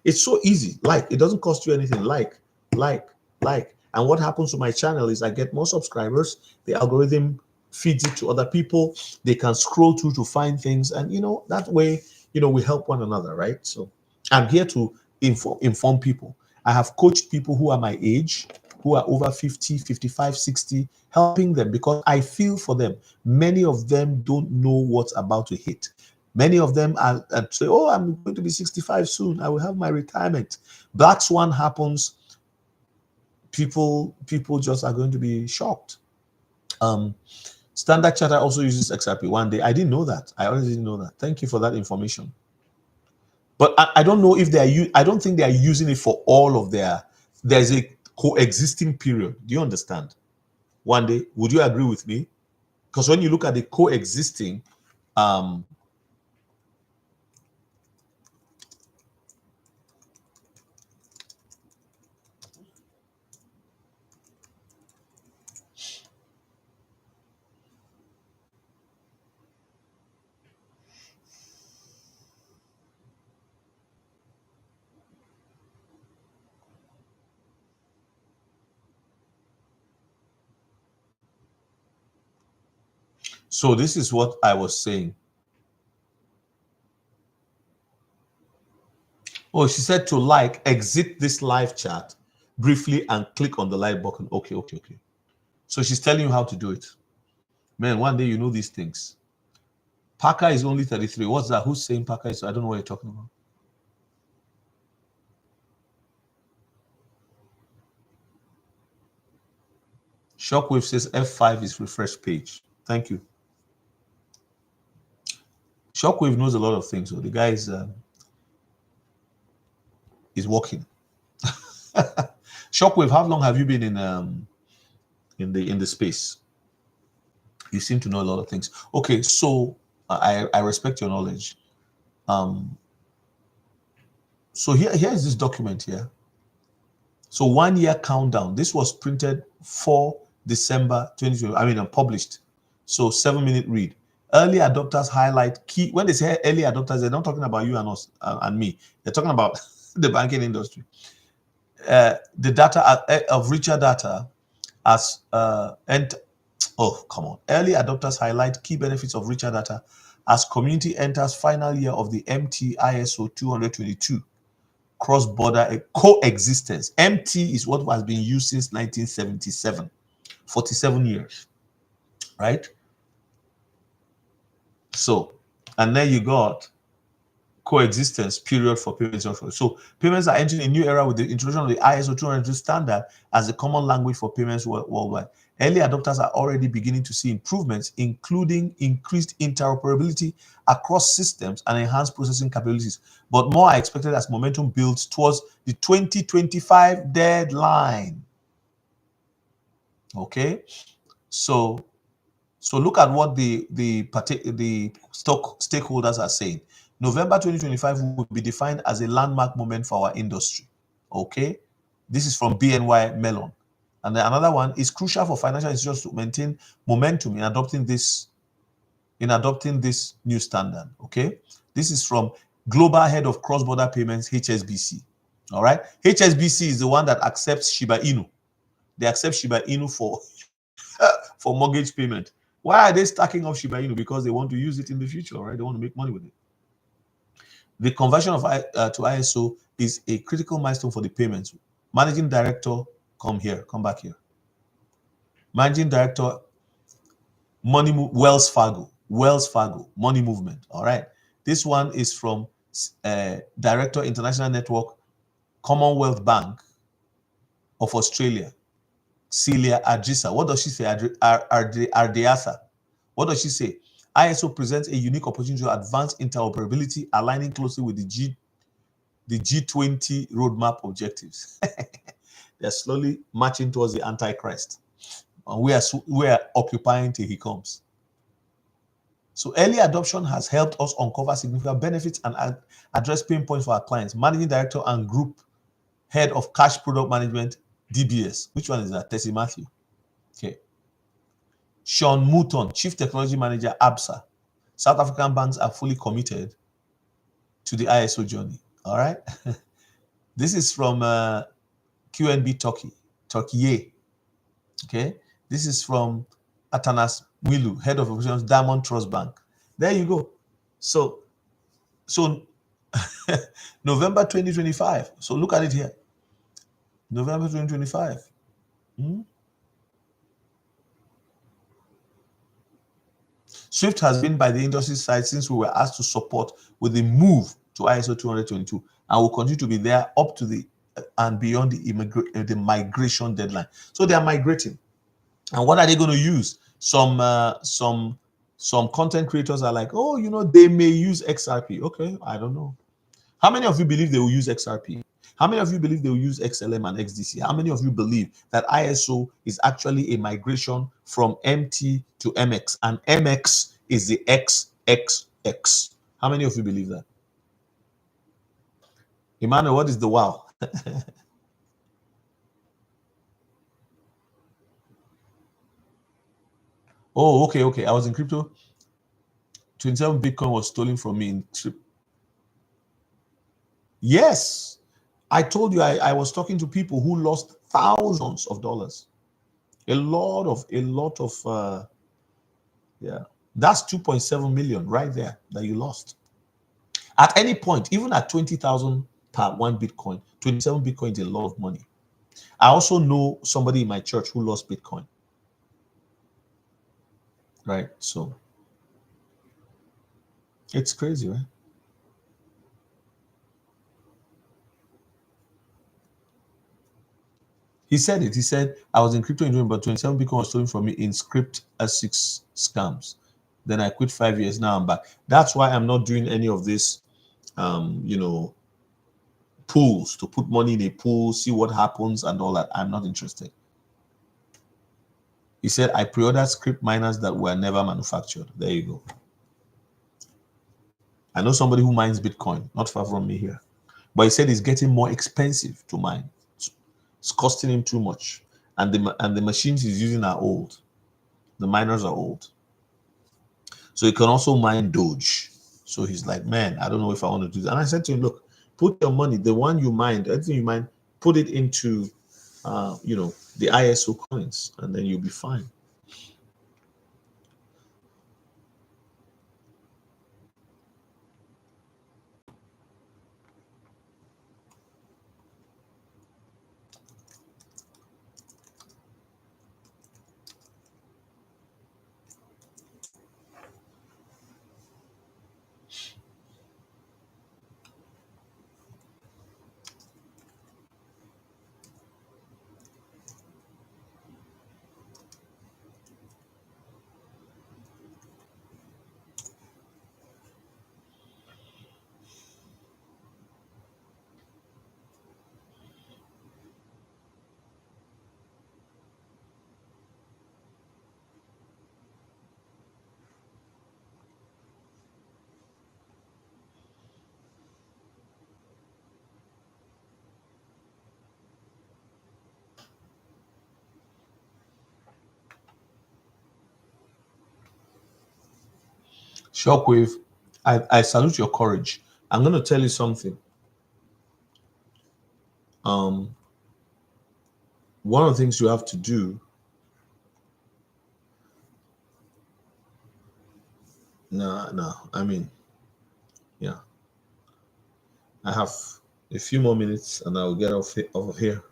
It's so easy. It doesn't cost you anything. Like. And what happens to my channel is I get more subscribers. The algorithm feeds it to other people. They can scroll through to find things. And, that way, we help one another, right? So I'm here to inform people. I have coached people who are my age, who are over 50, 55, 60, helping them because I feel for them. Many of them don't know what's about to hit. Many of them are say, oh, I'm going to be 65 soon. I will have my retirement. Black Swan happens. People just are going to be shocked. Standard Chartered also uses XRP. One day, I didn't know that. I already didn't know that. Thank you for that information. But I don't know if I don't think they are using it for all of there's a coexisting period. Do you understand? One day, would you agree with me? Because when you look at the coexisting, so this is what I was saying. Oh, she said to exit this live chat briefly and click on the like button. Okay. So she's telling you how to do it. Man, one day you know these things. Parker is only 33. What's that? Who's saying Parker is? I don't know what you're talking about. Shockwave says F5 is refresh page. Thank you. Shockwave knows a lot of things. So the guy is working. Shockwave, how long have you been in the space? You seem to know a lot of things. Okay, so I respect your knowledge. So here is this document here. So 1 year countdown. This was printed 4 December 2020. I mean, published. So 7-minute read. Early adopters highlight key. When they say early adopters, they're not talking about you and us and me. They're talking about the banking industry. The data of richer data as oh, come on. Early adopters highlight key benefits of richer data as community enters final year of the MT ISO 222 cross-border coexistence. MT is what has been used since 1977, 47 years, right? So, and then you got coexistence period for payments. So payments are entering a new era with the introduction of the ISO 200 standard as the common language for payments worldwide. Early adopters are already beginning to see improvements, including increased interoperability across systems and enhanced processing capabilities. But more are expected as momentum builds towards the 2025 deadline. Okay, so look at what the stock stakeholders are saying. November 2025 will be defined as a landmark moment for our industry. Okay, this is from BNY Mellon. And then another one is crucial for financial institutions to maintain momentum in adopting this new standard. Okay, this is from Global Head of Cross-Border Payments, HSBC. All right, HSBC is the one that accepts Shiba Inu. They accept Shiba Inu for for mortgage payment. Why are they stacking up Shiba Inu? Because they want to use it in the future, right? They want to make money with it. The conversion of to ISO is a critical milestone for the payments. Managing Director, come back here. Managing Director, Wells Fargo, Money Movement. All right. This one is from Director, International Network, Commonwealth Bank of Australia, Celia Adrisa. What does she say? Ardeasa. What does she say? ISO presents a unique opportunity to advance interoperability, aligning closely with the G20 roadmap objectives. They're slowly marching towards the Antichrist. And we are occupying till he comes. So early adoption has helped us uncover significant benefits and address pain points for our clients. Managing Director and Group Head of Cash Product Management, DBS. Which one is that? Tessie Matthew. Okay. Sean Mouton, Chief Technology Manager, ABSA. South African banks are fully committed to the ISO journey. All right. This is from QNB Turkey. Okay. This is from Atanas Milu, Head of Operations, Diamond Trust Bank. There you go. So November 2025. So look at it here. November 2025. SWIFT has been by the industry side since we were asked to support with the move to ISO 222 and will continue to be there up to the and beyond the migration deadline. So they are migrating. And what are they going to use? Some content creators are like, oh, they may use XRP. Okay, I don't know. How many of you believe they will use XRP? How many of you believe they will use XLM and XDC? How many of you believe that ISO is actually a migration from MT to MX and MX is the XXX? How many of you believe that? Emmanuel, what is the wow? Oh, okay. I was in crypto. 27 Bitcoin was stolen from me in trip. Yes. I told you I was talking to people who lost thousands of dollars. A lot of yeah. That's 2.7 million right there that you lost. At any point, even at 20,000 per one Bitcoin, 27 Bitcoin is a lot of money. I also know somebody in my church who lost Bitcoin. Right? So it's crazy, right? He said it. He said, I was in crypto enjoying, but 27 Bitcoin was stolen from me in script S6 scams. Then I quit 5 years. Now I'm back. That's why I'm not doing any of this, pools, to put money in a pool, see what happens and all that. I'm not interested. He said, I pre-ordered script miners that were never manufactured. There you go. I know somebody who mines Bitcoin, not far from me here. But he said it's getting more expensive to mine. It's costing him too much. And the machines he's using are old. The miners are old. So he can also mine Doge. So he's like, man, I don't know if I want to do that. And I said to him, look, put your money, the one you mined, everything you mine, put it into, the ISO coins, and then you'll be fine. Shockwave, I salute your courage. I'm going to tell you something. Um, one of the things you have to do, no, I mean, yeah, I have a few more minutes and I'll get off of here.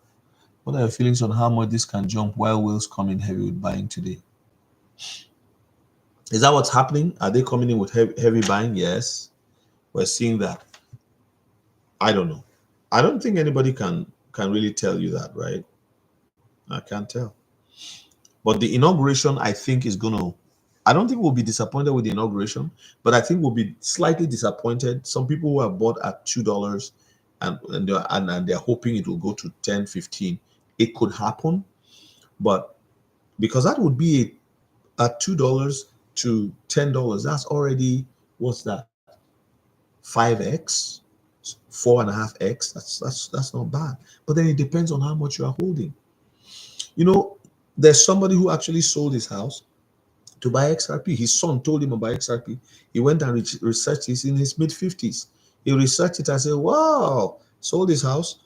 What are your feelings on how much this can jump while whales come in heavy with buying today? Is that what's happening? Are they coming in with heavy buying? Yes, we're seeing that. I don't know. I don't think anybody can really tell you that, right? I can't tell. But the inauguration, I think, is going to. I don't think we'll be disappointed with the inauguration, but I think we'll be slightly disappointed. Some people who have bought at $2 and they're hoping it will go to 10, 15. It could happen, but because that would be at $2 to $10, that's already what's that? 5x, 4.5x. That's not bad. But then it depends on how much you are holding. You know, there's somebody who actually sold his house to buy XRP. His son told him about XRP. He went and researched it in his mid 50s. He researched it and said, wow, sold his house,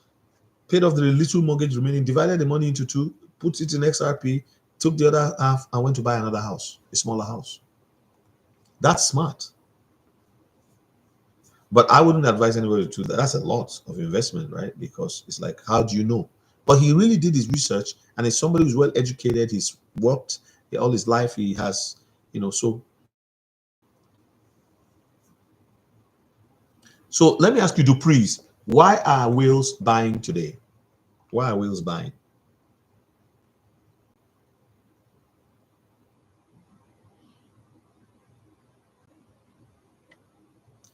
paid off the little mortgage remaining, divided the money into two, put it in XRP, took the other half and went to buy another house, a smaller house. That's smart. But I wouldn't advise anybody to do that. That's a lot of investment, right? Because it's like, how do you know? But he really did his research, and it's somebody who's well educated. He's worked all his life. He has, so let me ask you, Dupree's, why are whales buying today? Why are whales buying?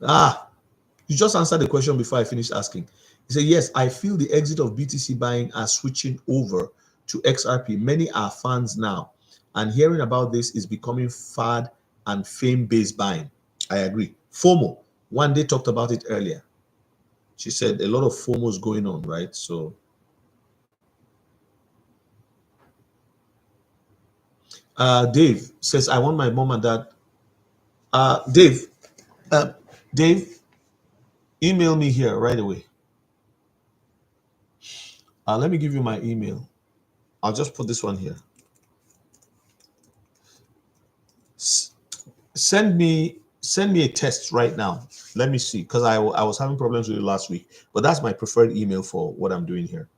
Ah, you just answered the question before I finished asking. He said, yes, I feel the exit of BTC buying are switching over to XRP. Many are fans now, and hearing about this is becoming fad and fame-based buying. I agree. FOMO. One day talked about it earlier. She said a lot of FOMO is going on, right? So, Dave says, I want my mom and dad. Dave, uh, Dave, email me here right away. Let me give you my email. I'll just put this one here. Send me a test right now. Let me see, because I was having problems with it last week, but that's my preferred email for what I'm doing here.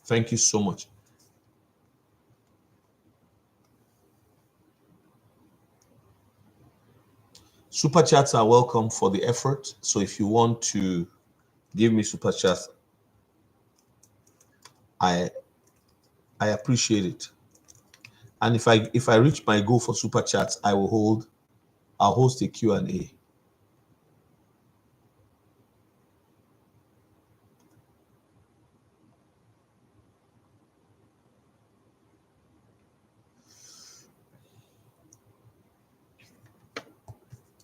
Thank you so much. Super chats are welcome for the effort. So if you want to give me super chats, I I appreciate it. And if I reach my goal for super chats, I'll host a Q&A.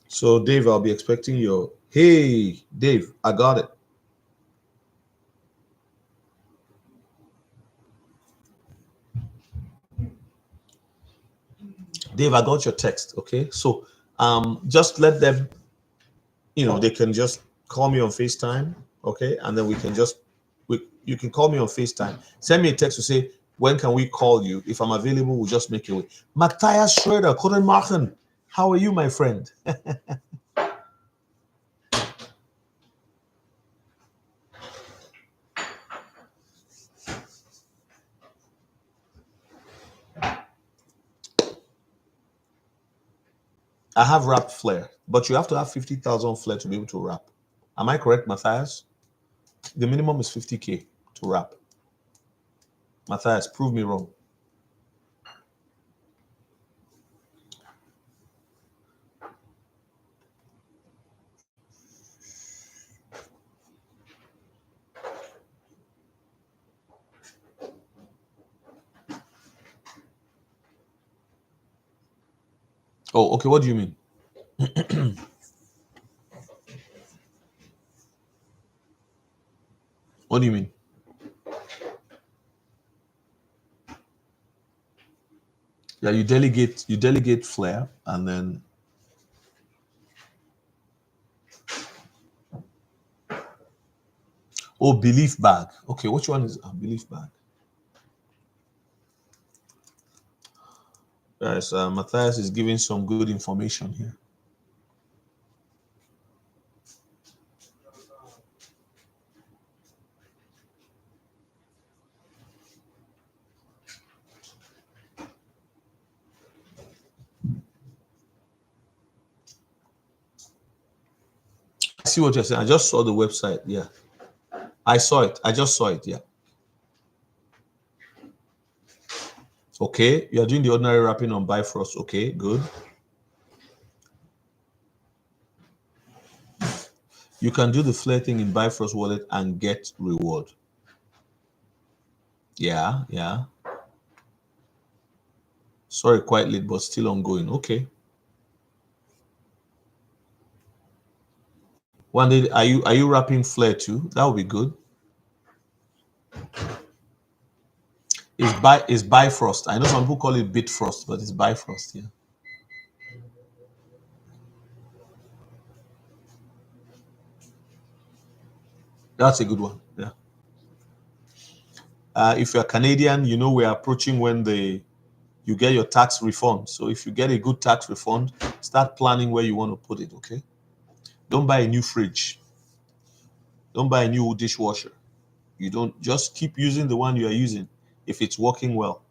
So Dave, I'll be expecting your hey Dave, I got it. Dave, I got your text. Okay. So just let them, they can just call me on FaceTime. Okay. And then you can call me on FaceTime. Send me a text to say, when can we call you? If I'm available, we'll just make it way. Matthias Schroeder, Guten Morgen. How are you, my friend? I have wrap flair, but you have to have 50,000 flair to be able to wrap. Am I correct, Matthias? The minimum is 50K to wrap. Matthias, prove me wrong. Oh, okay. What do you mean? What do you mean? Yeah, you delegate flair, and then oh, belief bag. Okay, which one is a belief bag? Yes, Matthias is giving some good information here. I see what you're saying. I just saw the website. Yeah, I saw it. I just saw it. Yeah. Okay, you're doing the ordinary wrapping on Bifrost. Okay, good. You can do the flare thing in Bifrost wallet and get reward. Yeah, yeah. Sorry, quite late, but still ongoing. Okay. One day, are you wrapping flare too? That would be good. It's Bifrost. I know some people call it Bitfrost, but it's Bifrost. Yeah, that's a good one. Yeah. If you're Canadian, you know we're approaching when you get your tax refund. So if you get a good tax refund, start planning where you want to put it. Okay. Don't buy a new fridge. Don't buy a new dishwasher. You don't just keep using the one you are using if it's working well.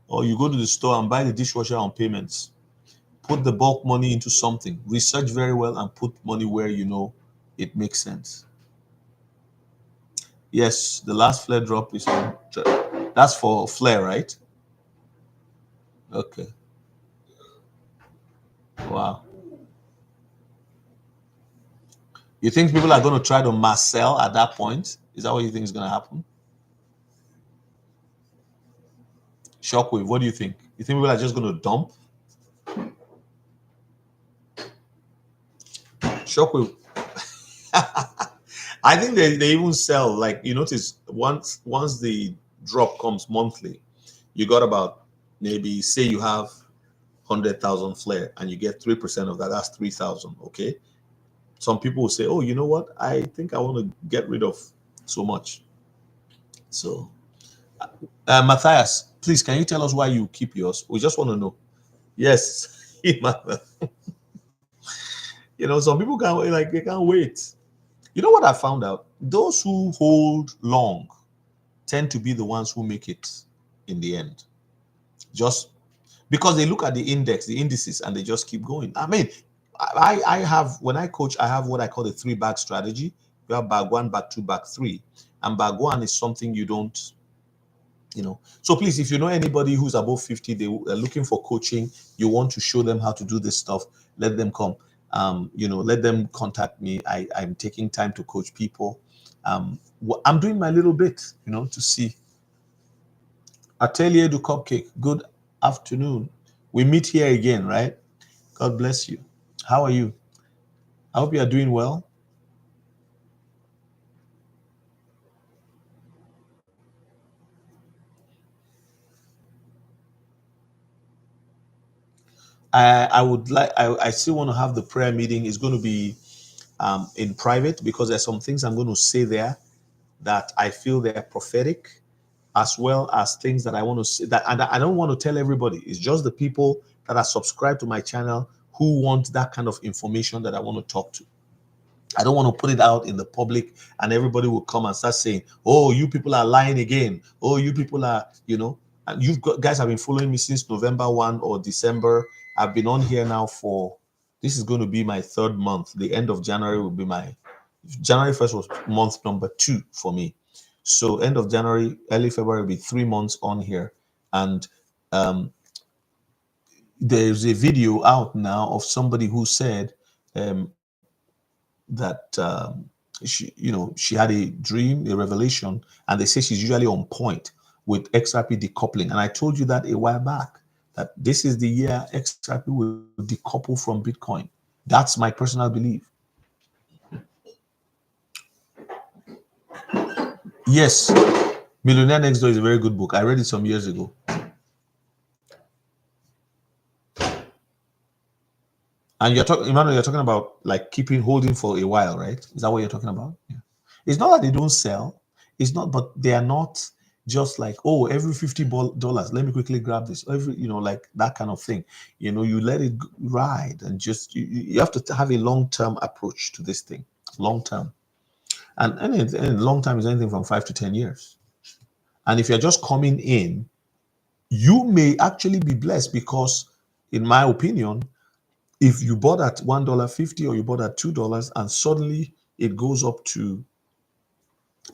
Or you go to the store and buy the dishwasher on payments. Put the bulk money into something. Research very well and put money where you know it makes sense. Yes, the last flare drop is on. That's for flare, right? Okay. Wow. You think people are going to try to mass sell at that point? Is that what you think is going to happen? Shockwave, what do you think? You think people are just going to dump? Shockwave. I think they even sell, like, you notice once the drop comes monthly, you got about, maybe say you have 100,000 flare and you get 3% of that, that's 3,000. Okay. Some people will say, oh, you know what? I think I want to get rid of so much. So, Matthias, please, can you tell us why you keep yours? We just want to know. Yes. Some people can't wait, like they can't wait. You know what I found out? Those who hold long tend to be the ones who make it in the end. Just because they look at the indices, and they just keep going. I mean, I have, when I coach, I have what I call the 3-bag strategy. You have bag one, bag two, bag three. And bag one is something you don't, So please, if you know anybody who's above 50, they are looking for coaching, you want to show them how to do this stuff, let them come. Let them contact me. I'm taking time to coach people. I'm doing my little bit, to see. Atelier du Cupcake, good afternoon. We meet here again, right? God bless you. How are you? I hope you are doing well. I would like, I still want to have the prayer meeting. It's going to be in private, because there's some things I'm going to say there that I feel they're prophetic, as well as things that I want to say that, and I don't want to tell everybody. It's just the people that are subscribed to my channel who want that kind of information that I want to talk to. I don't want to put it out in the public and everybody will come and start saying, oh, you people are lying again. Oh, you people are, and guys have been following me since November 1 or December. I've been on here now this is going to be my 3rd month. The end of January will be January 1st was month number 2 for me. So end of January, early February will be 3 months on here. And there's a video out now of somebody who said, that she had a dream, a revelation, and they say she's usually on point with XRP decoupling. And I told you that a while back, that this is the year XRP will decouple from Bitcoin. That's my personal belief. Yes, Millionaire Next Door is a very good book. I read it some years ago. And you're talking, Emmanuel, you're talking about like holding for a while, right? Is that what you're talking about? Yeah. It's not that they don't sell. It's not, but they are not just like, oh, every $50, let me quickly grab this. Every, like that kind of thing. You let it ride and just, you have to have a long-term approach to this thing. Long-term. And long-term is anything from 5 to 10 years. And if you're just coming in, you may actually be blessed because, in my opinion, if you bought at $1.50 or you bought at $2 and suddenly it goes up to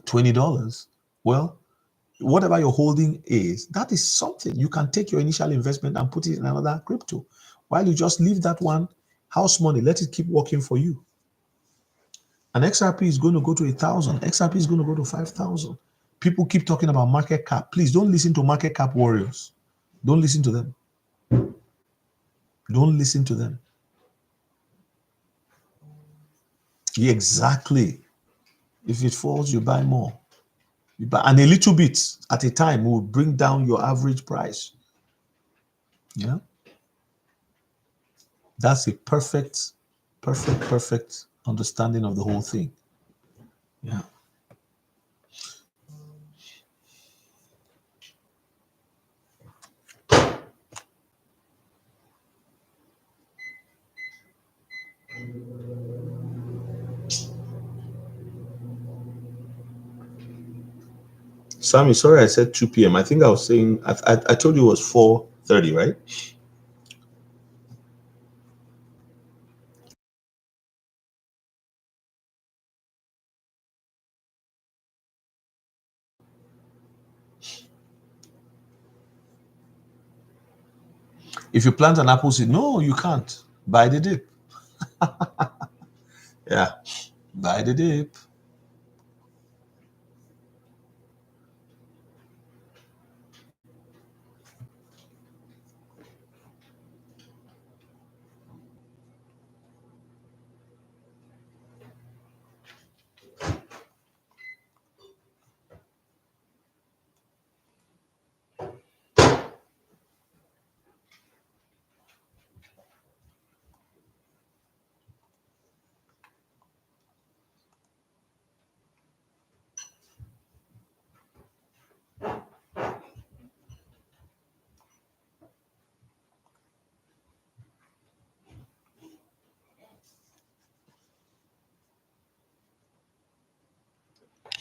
$20, well, whatever your holding is, that is something. You can take your initial investment and put it in another crypto while you just leave that one house money, let it keep working for you. And XRP is going to go to 1,000. XRP is going to go to 5,000. People keep talking about market cap. Please don't listen to market cap warriors. Don't listen to them. Don't listen to them. Yeah, exactly. If it falls, you buy more. And a little bit at a time will bring down your average price. Yeah. That's a perfect understanding of the whole thing. Yeah. Sammy, sorry I said 2 p.m. I think I was saying, I told you it was 4:30, right? If you plant an apple seed, no, you can't. Buy the dip. Yeah. Buy the dip.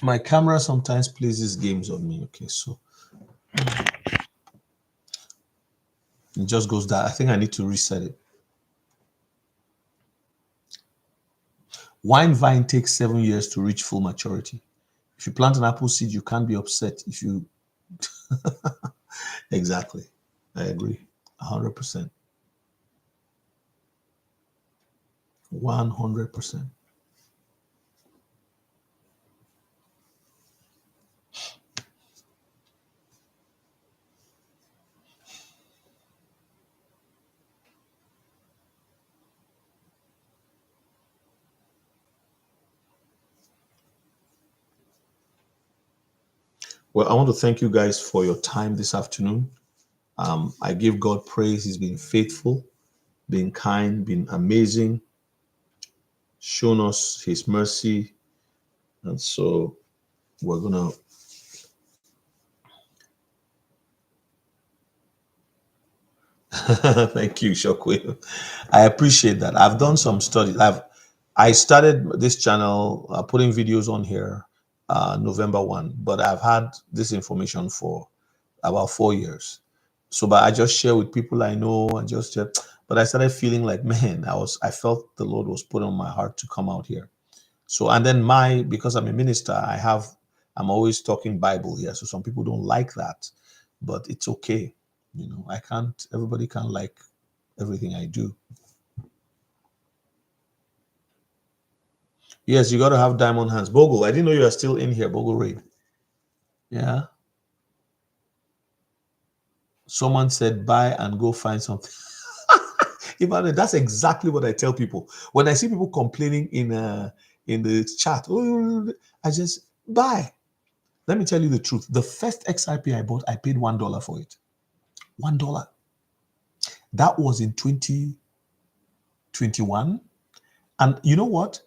My camera sometimes plays these games on me. Okay, so it just goes down. I think I need to reset it. Wine vine takes 7 years to reach full maturity. If you plant an apple seed, you can't be upset if you. Exactly. I agree. 100%. 100%. Well, I want to thank you guys for your time this afternoon. I give God praise. He's been faithful, been kind, been amazing, shown us his mercy. And so we're going to. Thank you, Shockwave. I appreciate that. I've done some studies. I started this channel putting videos on here November 1, but I've had this information for about 4 years. So, but I just share with people I know and just share. But I started feeling like, man, I felt the Lord was put on my heart to come out here. So, and then because I'm a minister, I'm always talking Bible here. So some people don't like that, but it's okay. Everybody can't like everything I do. Yes, you got to have diamond hands. Bogle, I didn't know you were still in here, Bogle Raid. Yeah. Someone said, buy and go find something. Emmanuel, that's exactly what I tell people. When I see people complaining in the chat, oh, I just buy. Let me tell you the truth. The first XRP I bought, I paid $1 for it. $1. That was in 2021. And you know what?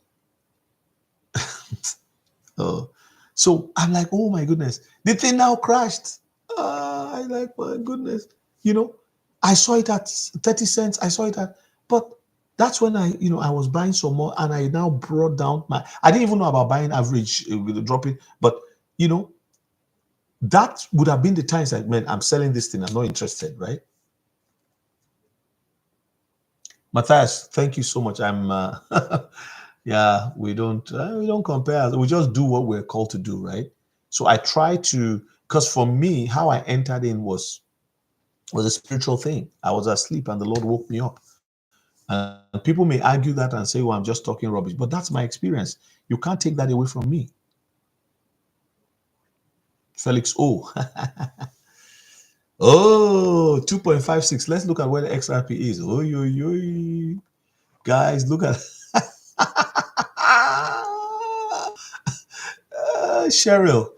Oh, so I'm like, oh my goodness, the thing now crashed. I like, my goodness. You know, I saw it at 30 cents. I saw it at, but that's when I was buying some more and I now brought down I didn't even know about buying average, dropping, but you know, that would have been the times like, man, I'm selling this thing. I'm not interested, right? Matthias, thank you so much. I'm, yeah, we don't compare. We just do what we're called to do, right? So I try to, because for me, how I entered in was a spiritual thing. I was asleep and the Lord woke me up. And people may argue that and say, well, I'm just talking rubbish, but that's my experience. You can't take that away from me. Felix O. Oh, 2.56. Let's look at where the XRP is. Oh, guys, look at Cheryl.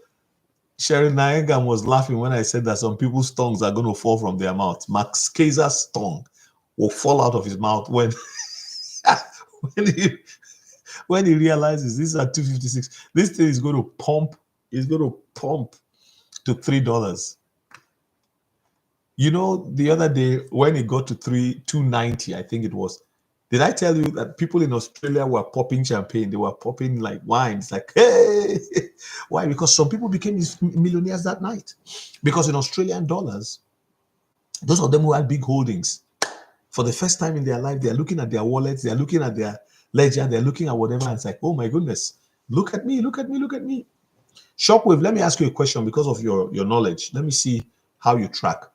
Cheryl Naegam was laughing when I said that some people's tongues are going to fall from their mouth. Max Kaiser's tongue will fall out of his mouth when when he, when he realizes this is at 256. This thing is going to pump. It's going to pump to $3. You know, the other day when it got to 290, I think it was. Did I tell you that people in Australia were popping champagne? They were popping like wine. It's like, hey, why? Because some people became millionaires that night. Because in Australian dollars, those of them who had big holdings, for the first time in their life, they're looking at their wallets, they're looking at their ledger, they're looking at whatever, and it's like, oh my goodness, look at me, look at me, look at me. Shockwave, let me ask you a question because of your knowledge. Let me see how you track.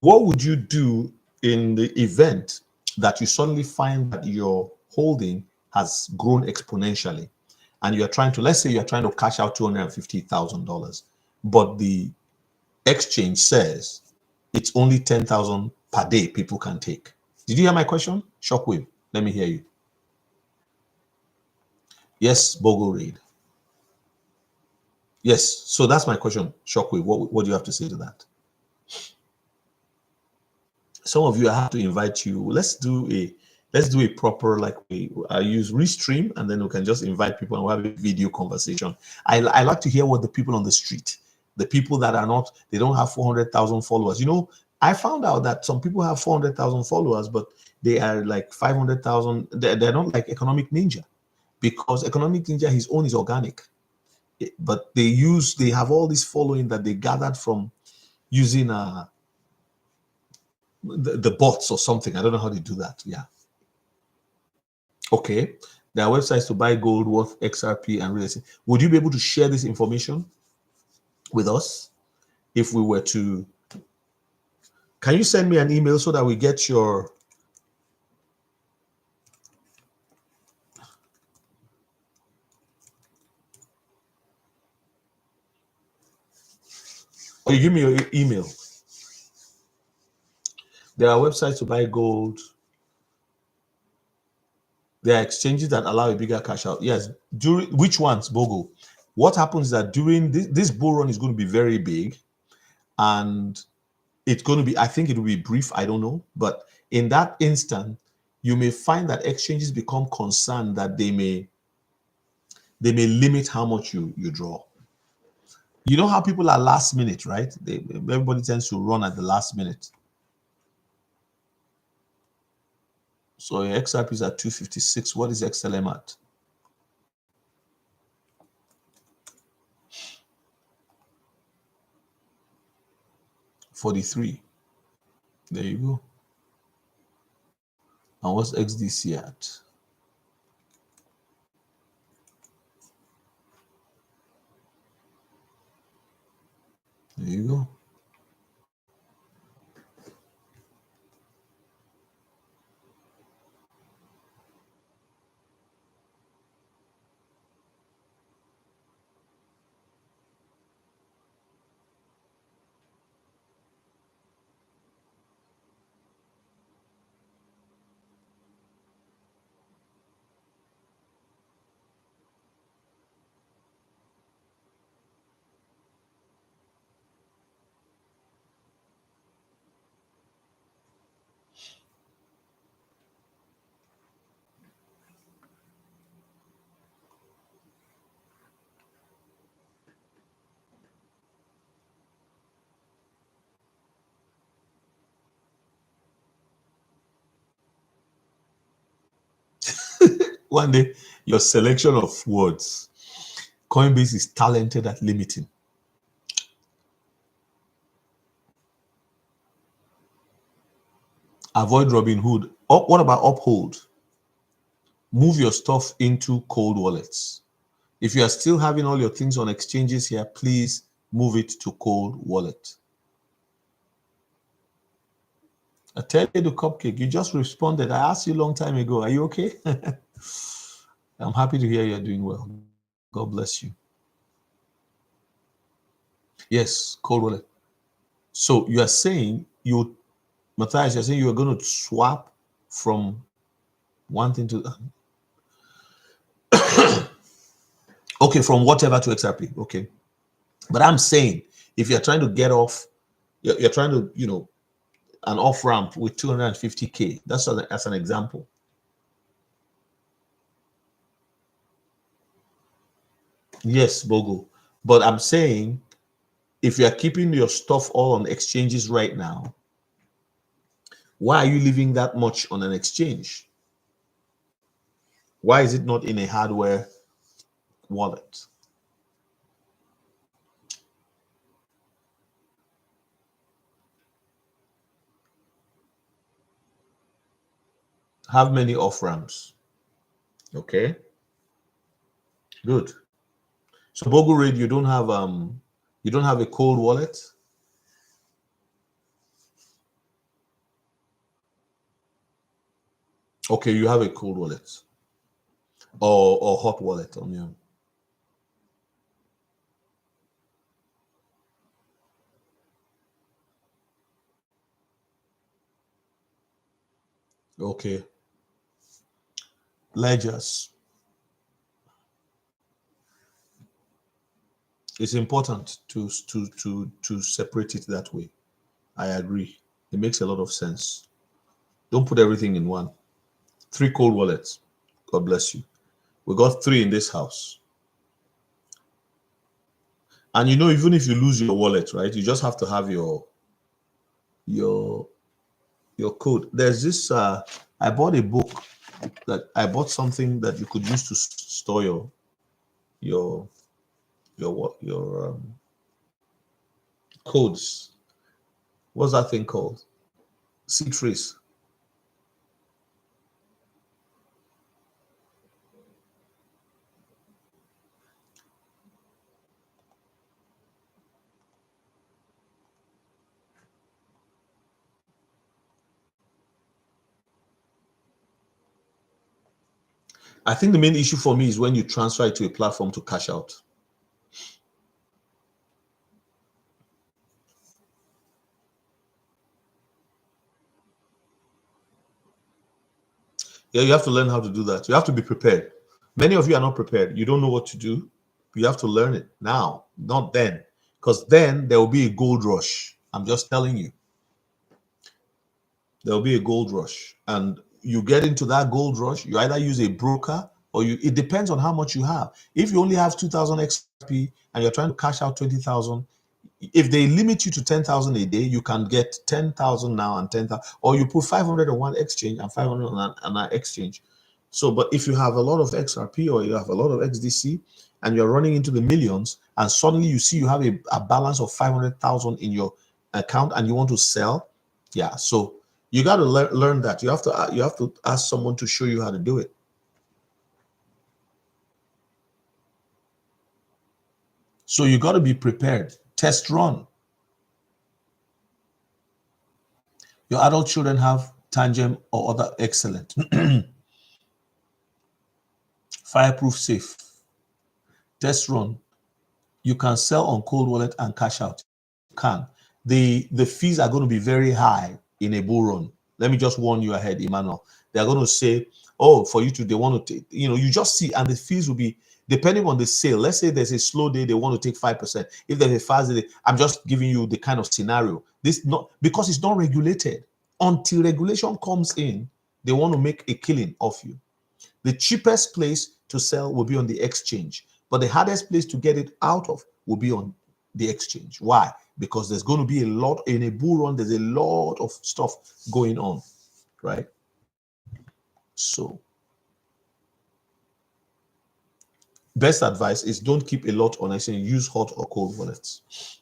What would you do in the event that you suddenly find that your holding has grown exponentially and you're trying to, let's say you're trying to cash out $250,000, but the exchange says it's only 10,000 per day people can take? Did you hear my question? Shockwave, let me hear you. Yes, Bogo Raid. Yes, so that's my question. Shockwave, what do you have to say to that? Some of you, I have to invite you. Let's do a proper, like, I use Restream, and then we can just invite people and we'll have a video conversation. I like to hear what the people on the street, the people that are not, they don't have 400,000 followers. You know, I found out that some people have 400,000 followers, but they are like 500,000. They're not like Economic Ninja, because Economic Ninja, his own is organic. But they have all this following that they gathered from using the bots or something. I don't know how they do that. Yeah. Okay. There are websites to buy gold worth XRP and real estate. Would you be able to share this information with us if we were to? Can you send me an email so that we get your? Or you give me your email. There are websites to buy gold. There are exchanges that allow a bigger cash out. Yes. During which ones, Bogo? What happens is that during this bull run is going to be very big, and it's going to be, I think it will be brief, I don't know. But in that instant, you may find that exchanges become concerned that they may limit how much you draw. You know how people are last minute, right? Everybody tends to run at the last minute. So your XRP is at 256. What is XLM at? $43. There you go. And what's XDC at? There you go. One day, your selection of words. Coinbase is talented at limiting. Avoid Robinhood. What about Uphold? Move your stuff into cold wallets. If you are still having all your things on exchanges here, please move it to cold wallet. I tell you the cupcake, you just responded. I asked you a long time ago. Are you okay? I'm happy to hear you're doing well. God bless you. Yes, cold wallet. So you are saying Matthias, you're saying you are going to swap from one thing to okay, from whatever to XRP. Okay. But I'm saying if you're trying to get off, you're trying to, an off ramp with 250K. That's as an example. Yes, Bogo. But I'm saying if you are keeping your stuff all on exchanges right now, why are you leaving that much on an exchange? Why is it not in a hardware wallet? Have many off ramps. Okay, good. So Bogo Raid, you don't have a cold wallet? Okay, you have a cold wallet or hot wallet on you. Okay. Ledgers. It's important to separate it that way. I agree. It makes a lot of sense. Don't put everything in one. 3 cold wallets. God bless you. We got 3 in this house. And even if you lose your wallet, right, you just have to have your code. There's this I bought a book that I bought something that you could use to store your codes. What's that thing called? Seed phrase. I think the main issue for me is when you transfer it to a platform to cash out. Yeah, you have to learn how to do that. You have to be prepared. Many of you are not prepared. You don't know what to do. You have to learn it now, not then. Because then there will be a gold rush. I'm just telling you. There will be a gold rush. And you get into that gold rush, you either use a broker or it depends on how much you have. If you only have 2,000 XP and you're trying to cash out 20,000, if they limit you to 10,000 a day, you can get 10,000 now and 10,000, or you put 500 on one exchange and 500 on an exchange. So, but if you have a lot of XRP or you have a lot of XDC and you're running into the millions and suddenly you see you have a balance of 500,000 in your account and you want to sell, yeah. So you got to learn that. You have to ask someone to show you how to do it. So you got to be prepared. Test run. Your adult children have Tangem or other excellent. Fireproof safe. Test run. You can sell on cold wallet and cash out. You can. The fees are going to be very high in a bull run. Let me just warn you ahead, Emmanuel. They're going to say, oh, for you to, they want to take, you just see, and the fees will be depending on the sale. Let's say there's a slow day, they want to take 5%. If there's a fast day, I'm just giving you the kind of scenario. This not because it's not regulated. Until regulation comes in, they want to make a killing of you. The cheapest place to sell will be on the exchange, but the hardest place to get it out of will be on the exchange. Why? Because there's going to be a lot in a bull run. There's a lot of stuff going on, right? So best advice is don't keep a lot on exchange. Use hot or cold wallets.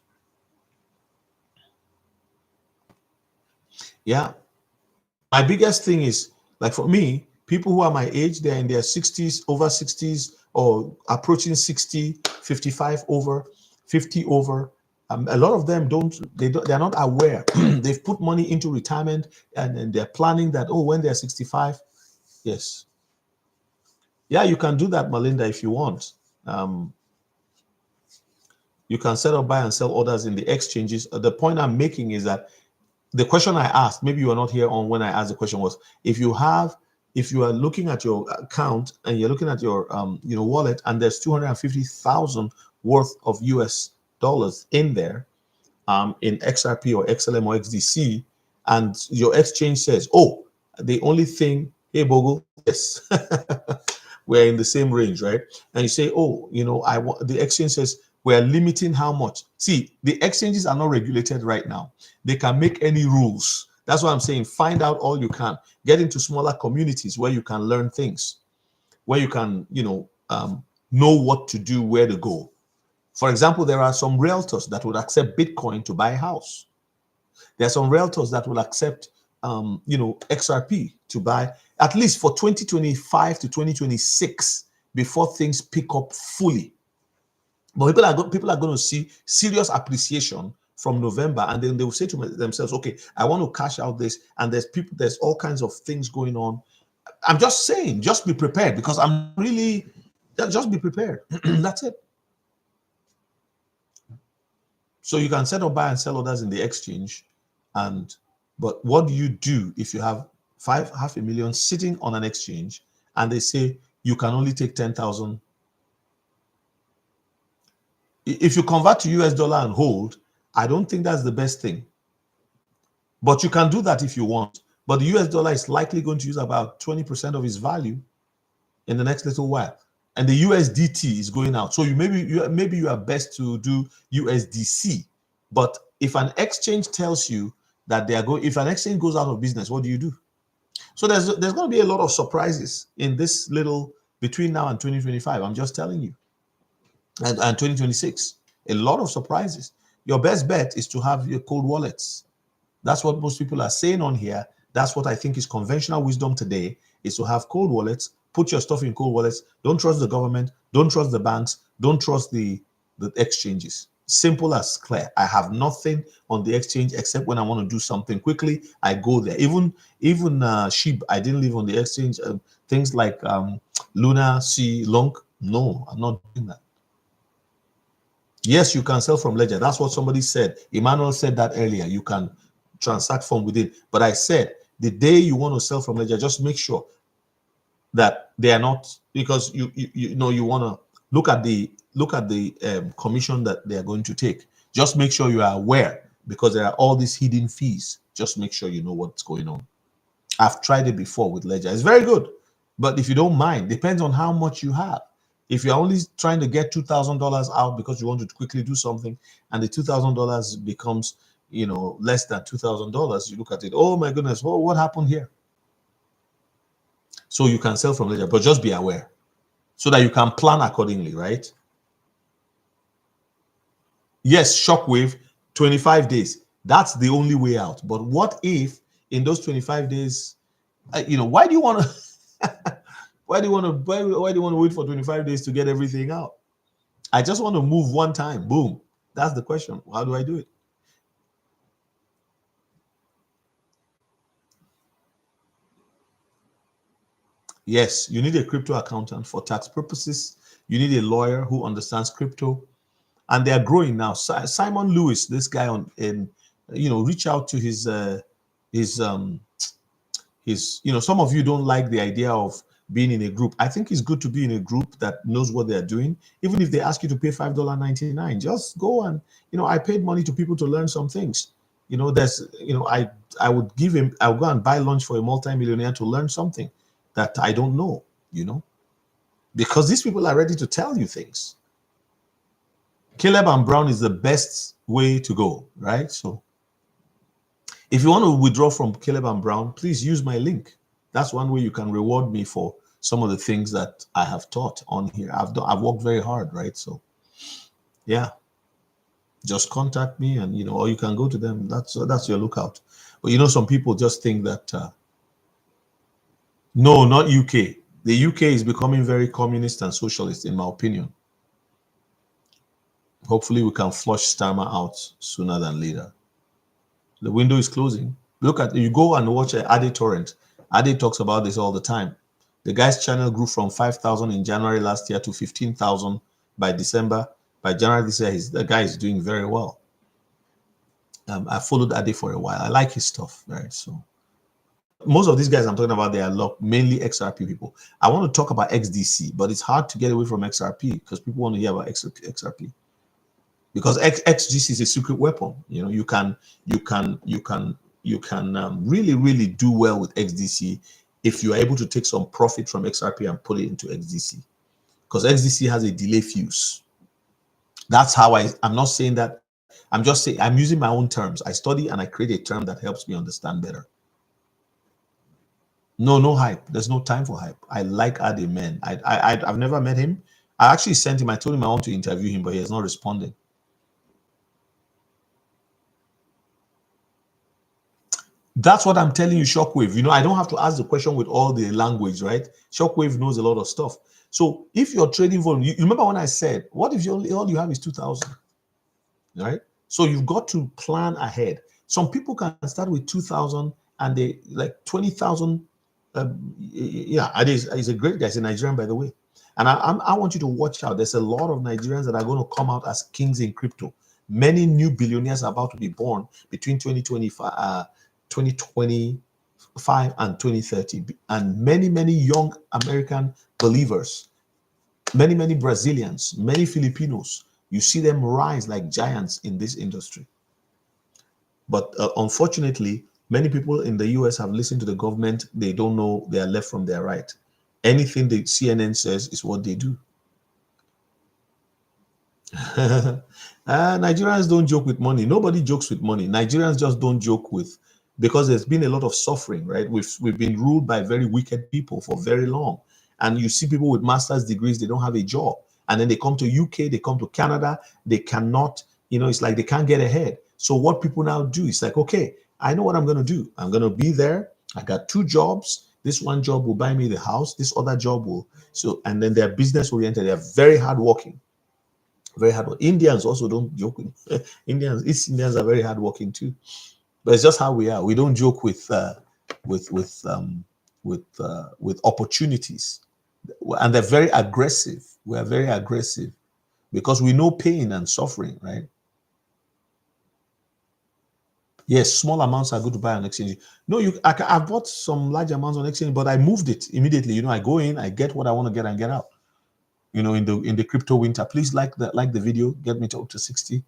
Yeah. My biggest thing is, like, for me, people who are my age, they're in their 60s, over 60s, or approaching 60, 55 over, 50 over. A lot of them they're not aware. They've put money into retirement, and they're planning that, oh, when they're 65, yes. Yeah, you can do that, Melinda, if you want. Um, you can set up buy and sell orders in the exchanges. The point I'm making is that the question I asked, maybe you were not here on when I asked the question, was if you are looking at your account and you're looking at your wallet, and there's 250,000 worth of US dollars in there, in XRP or XLM or XDC, and your exchange says, oh, the only thing, hey Bogle, yes, we're in the same range, right? And you say, oh, I want, the exchange says we're limiting how much. See, the exchanges are not regulated right now. They can make any rules. That's why I'm saying find out all you can. Get into smaller communities where you can learn things, where you can, know what to do, where to go. For example, there are some realtors that would accept Bitcoin to buy a house. There are some realtors that will accept, XRP to buy, at least for 2025 to 2026, before things pick up fully. But people are going to see serious appreciation from November, and then they will say to themselves, okay, I want to cash out this, and there's all kinds of things going on. I'm just saying, just be prepared, because just be prepared. That's it. So you can set up buy and sell orders in the exchange, but what do you do if you have half a million sitting on an exchange, and they say you can only take 10,000? If you convert to US dollar and hold, I don't think that's the best thing. But you can do that if you want. But the US dollar is likely going to use about 20% of its value in the next little while. And the USDT is going out. So maybe you are best to do USDC. But if an exchange tells you that if an exchange goes out of business, what do you do? So there's going to be a lot of surprises in this between now and 2025. I'm just telling you. And 2026, a lot of surprises. Your best bet is to have your cold wallets. That's what most people are saying on here. That's what I think is conventional wisdom today, is to have cold wallets. Put your stuff in cold wallets. Don't trust the government. Don't trust the banks. Don't trust the exchanges. Simple as clear. I have nothing on the exchange except when I want to do something quickly, I go there. Even SHIB, I didn't leave on the exchange. Things like Luna, C, Long. No, I'm not doing that. Yes, you can sell from Ledger. That's what somebody said. Emmanuel said that earlier. You can transact from within. But I said, the day you want to sell from Ledger, just make sure that they are not, because you want to look at the commission that they are going to take. Just make sure you are aware, because there are all these hidden fees. Just make sure you know what's going on. I've tried it before with Ledger. It's very good. But if you don't mind, depends on how much you have. If you're only trying to get $2,000 out because you want to quickly do something, and the $2,000 becomes, less than $2,000, you look at it, oh my goodness, what happened here? So you can sell from Ledger, but just be aware so that you can plan accordingly, right? Yes, shockwave, 25 days. That's the only way out. But what if in those 25 days, why do you want to why do you want to wait for 25 days to get everything out? I just want to move one time. Boom. That's the question. How do I do it? Yes, you need a crypto accountant for tax purposes. You need a lawyer who understands crypto, and they are growing now. Simon Lewis, this guy reach out to his some of you don't like the idea of being in a group. I think it's good to be in a group that knows what they're doing. Even if they ask you to pay $5.99, just go and, I paid money to people to learn some things. I would go and buy lunch for a multimillionaire to learn something that I don't know, because these people are ready to tell you things. Caleb and Brown is the best way to go, right? So if you want to withdraw from Caleb and Brown, please use my link. That's one way you can reward me for some of the things that I have taught on here. I've worked very hard, right? So yeah, just contact me, and or you can go to them. That's your lookout. But some people just think that no, not UK. The UK is becoming very communist and socialist, in my opinion. Hopefully, we can flush Starmer out sooner than later. The window is closing. Look at you go and watch Ade Torrent. Ade talks about this all the time. The guy's channel grew from 5,000 in January last year to 15,000 by December. By January this year, the guy is doing very well. I followed Ade for a while. I like his stuff, right? So most of these guys I'm talking about, they are mainly XRP people. I want to talk about XDC, but it's hard to get away from XRP because people want to hear about XRP. Because XDC is a secret weapon. You can really, really do well with XDC if you are able to take some profit from XRP and put it into XDC, because XDC has a delay fuse. That's how I'm not saying that. I'm just saying I'm using my own terms. I study and I create a term that helps me understand better. No hype. There's no time for hype. I like Ade, man. I've never met him. I actually sent him. I told him I want to interview him, but he has not responded. That's what I'm telling you, Shockwave. I don't have to ask the question with all the language, right? Shockwave knows a lot of stuff. So if you're trading volume, you remember when I said, what if all you have is 2,000, right? So you've got to plan ahead. Some people can start with 2,000 and they like 20,000. Yeah, he's a great guy. He's a Nigerian, by the way. And I want you to watch out. There's a lot of Nigerians that are going to come out as kings in crypto. Many new billionaires are about to be born between 2025 and 2030. And many young American believers, many Brazilians, many Filipinos, you see them rise like giants in this industry. But unfortunately, many people in the US have listened to the government. They don't know their left from their right. Anything the CNN says is what they do. Nigerians don't joke with money. Nobody jokes with money. Nigerians just don't joke with, because there's been a lot of suffering, right? We've been ruled by very wicked people for very long. And you see people with master's degrees, they don't have a job. And then they come to UK, they come to Canada, they cannot, it's like they can't get ahead. So what people now do is like, okay, I know what I'm going to do. I'm going to be there. I got 2 jobs. This one job will buy me the house. This other job will. So, and then they're business oriented. They're very hardworking. Very hard. Indians also don't joke with East Indians are very hardworking too. But it's just how we are. We don't joke with opportunities, and they're very aggressive. We are very aggressive because we know pain and suffering, right? Yes, small amounts are good to buy on exchange. No, I bought some large amounts on exchange, but I moved it immediately. I go in, I get what I want to get and get out. In the crypto winter. Please like the video, get me up to 60.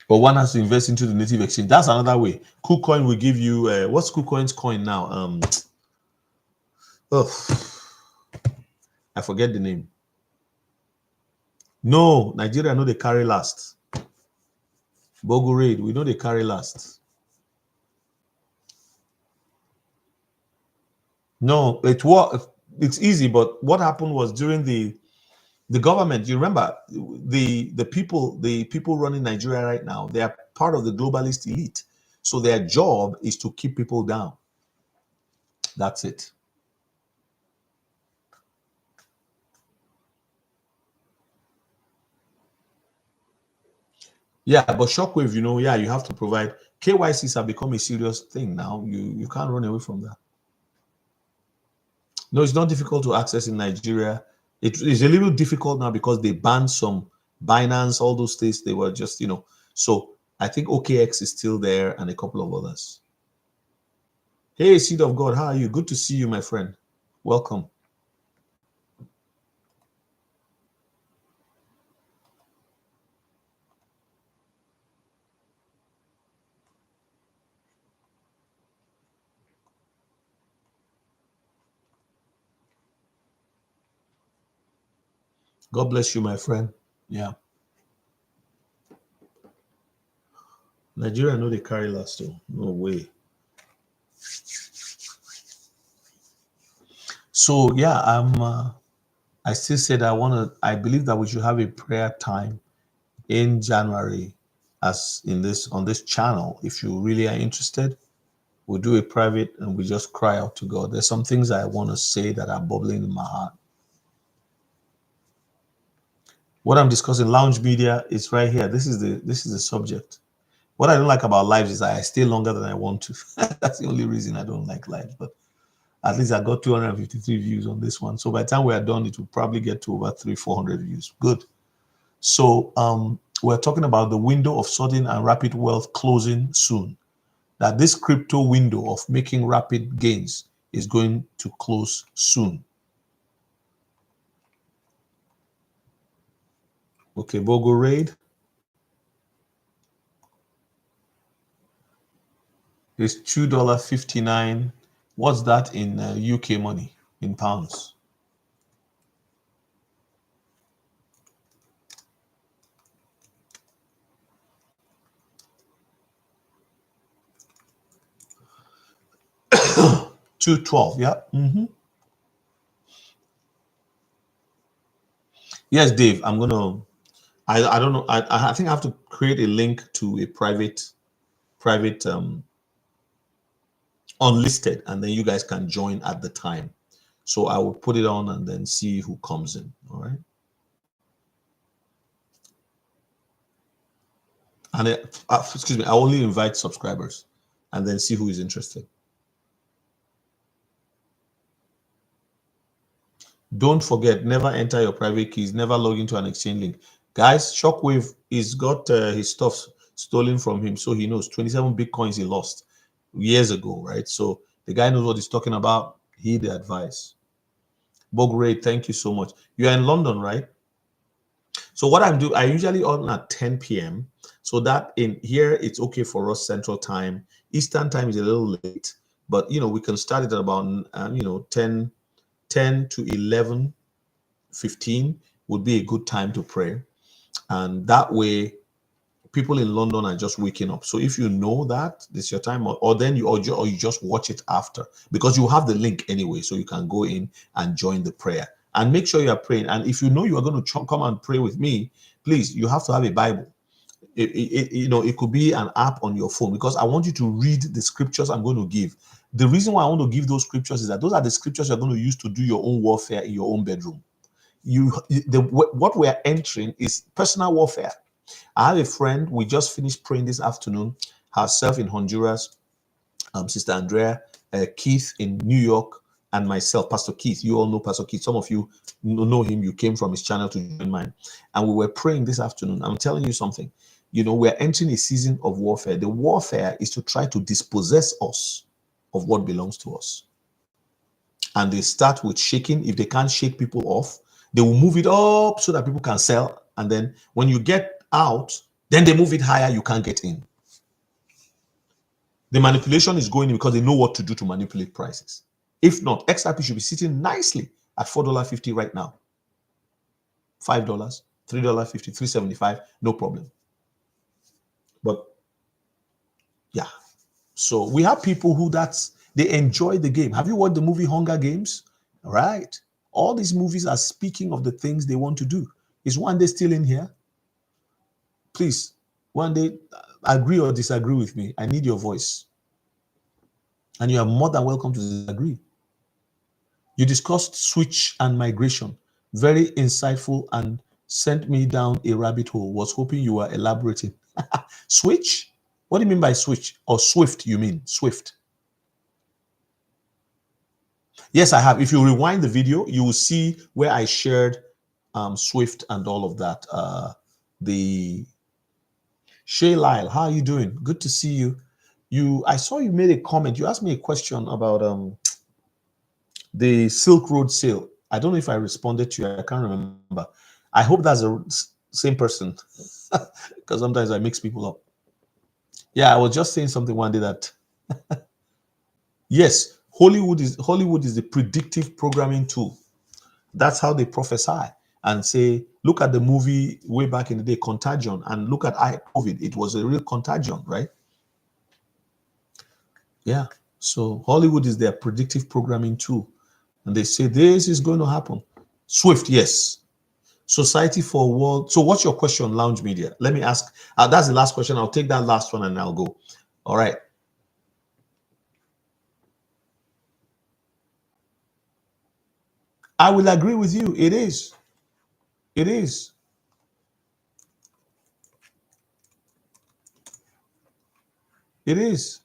But one has to invest into the native exchange. That's another way. KuCoin will give you what's KuCoin's coin now? I forget the name. No, Nigeria know they carry last. Bogo Raid, we know they carry last. No, it's easy, but what happened was during the government, you remember the people running Nigeria right now, they are part of the globalist elite. So their job is to keep people down. That's it. Yeah, but Shockwave, you have to provide. KYCs have become a serious thing now. You can't run away from that. No, it's not difficult to access in Nigeria. It is a little difficult now because they banned some Binance, all those things. They were just, So I think OKX is still there and a couple of others. Hey, Seed of God, how are you? Good to see you, my friend. Welcome. God bless you, my friend. Yeah. Nigeria know they carry last though. No way. So yeah, I still said I believe that we should have a prayer time in January as in this on this channel. If you really are interested, we'll do a private and we just cry out to God. There's some things I want to say that are bubbling in my heart. What I'm discussing, Lounge Media, is right here. This is the subject. What I don't like about lives is that I stay longer than I want to. That's the only reason I don't like lives. But at least I got 253 views on this one. So by the time we are done, it will probably get to over 300-400 views. Good. So we're talking about the window of sudden and rapid wealth closing soon. That this crypto window of making rapid gains is going to close soon. Okay, Bogo Raid is $2.59. What's that in UK money, in pounds? $2.12. Yeah. Yes, Dave. I'm gonna. I don't know. I think I have to create a link to a private unlisted, and then you guys can join at the time. So I will put it on and then see who comes in. All right. And excuse me, I only invite subscribers and then see who is interested. Don't forget, never enter your private keys, never log into an exchange link. Guys, Shockwave is got his stuff stolen from him, so he knows 27 Bitcoins he lost years ago, right? So the guy knows what he's talking about. Heed the advice. Bogray, thank you so much. You are in London, right? So what I'm doing, I usually on at 10 p.m. So that in here, it's okay for us Central Time. Eastern Time is a little late, but we can start it at about 10 to 11:15 would be a good time to pray. And that way, people in London are just waking up. So if you know that this is your time, or then you just watch it after, because you have the link anyway, so you can go in and join the prayer and make sure you are praying. And if you know you are going to come and pray with me, please, you have to have a Bible. It could be an app on your phone, because I want you to read the scriptures I'm going to give. The reason why I want to give those scriptures is that those are the scriptures you're going to use to do your own warfare in your own bedroom. What we're entering is personal warfare. I have a friend, we just finished praying this afternoon, herself in Honduras, Sister Andrea, Keith in New York, and myself, Pastor Keith. You all know Pastor Keith. Some of you know him. You came from his channel to join mine. And we were praying this afternoon. I'm telling you something. We're entering a season of warfare. The warfare is to try to dispossess us of what belongs to us. And they start with shaking. If they can't shake people off, they will move it up so that people can sell. And then when you get out, then they move it higher, you can't get in. The manipulation is going in because they know what to do to manipulate prices. If not, XRP should be sitting nicely at $4.50 right now. $5, $3.50, $3.75, no problem. But yeah, so we have people who they enjoy the game. Have you watched the movie Hunger Games? Right. All these movies are speaking of the things they want to do. Is one day still in here? Please, one day, agree or disagree with me. I need your voice. And you are more than welcome to disagree. You discussed switch and migration. Very insightful and sent me down a rabbit hole. Was hoping you were elaborating. Switch? What do you mean by switch? Or Swift, you mean? Swift. Yes, I have. If you rewind the video, you will see where I shared Swift and all of that. The Shay Lyle, how are you doing? Good to see you. I saw you made a comment. You asked me a question about the Silk Road sale. I don't know if I responded to you. I can't remember. I hope that's the same person, because sometimes I mix people up. Yeah, I was just saying something one day that yes, Hollywood is the predictive programming tool. That's how they prophesy and say, Look at the movie way back in the day, Contagion, and look at COVID. It was a real contagion, right? Yeah. So Hollywood is their predictive programming tool. And they say this is going to happen. Swift, yes. Society for World. So what's your question, Lounge Media? Let me ask. That's the last question. I'll take that last one and I'll go. All right. I will agree with you. It is. It is. It is.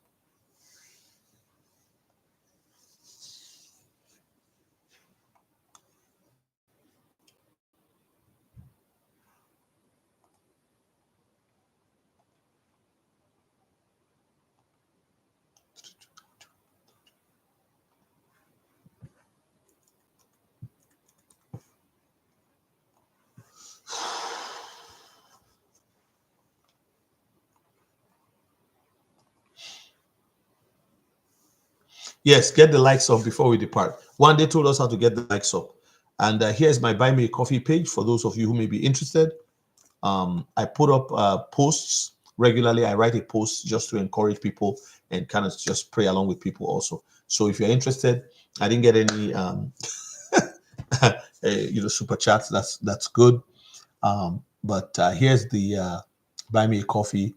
Yes, get the likes up before we depart. One day told us how to get the likes up. And here's my Buy Me a Coffee page for those of you who may be interested. I put up posts regularly. I write a post just to encourage people and kind of just pray along with people also. So if you're interested, I didn't get any super chats. That's good. But here's the Buy Me a Coffee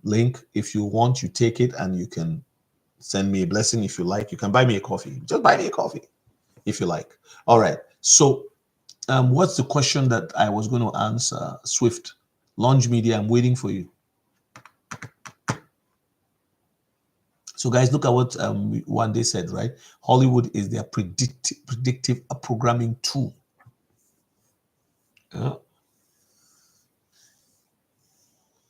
link. If you want, you take it and you can send me a blessing if you like. You can buy me a coffee. Just buy me a coffee if you like. All right. So what's the question that I was going to answer? Swift, Launch Media, I'm waiting for you. So guys, look at what one day said, right? Hollywood is their predictive programming tool. Yeah.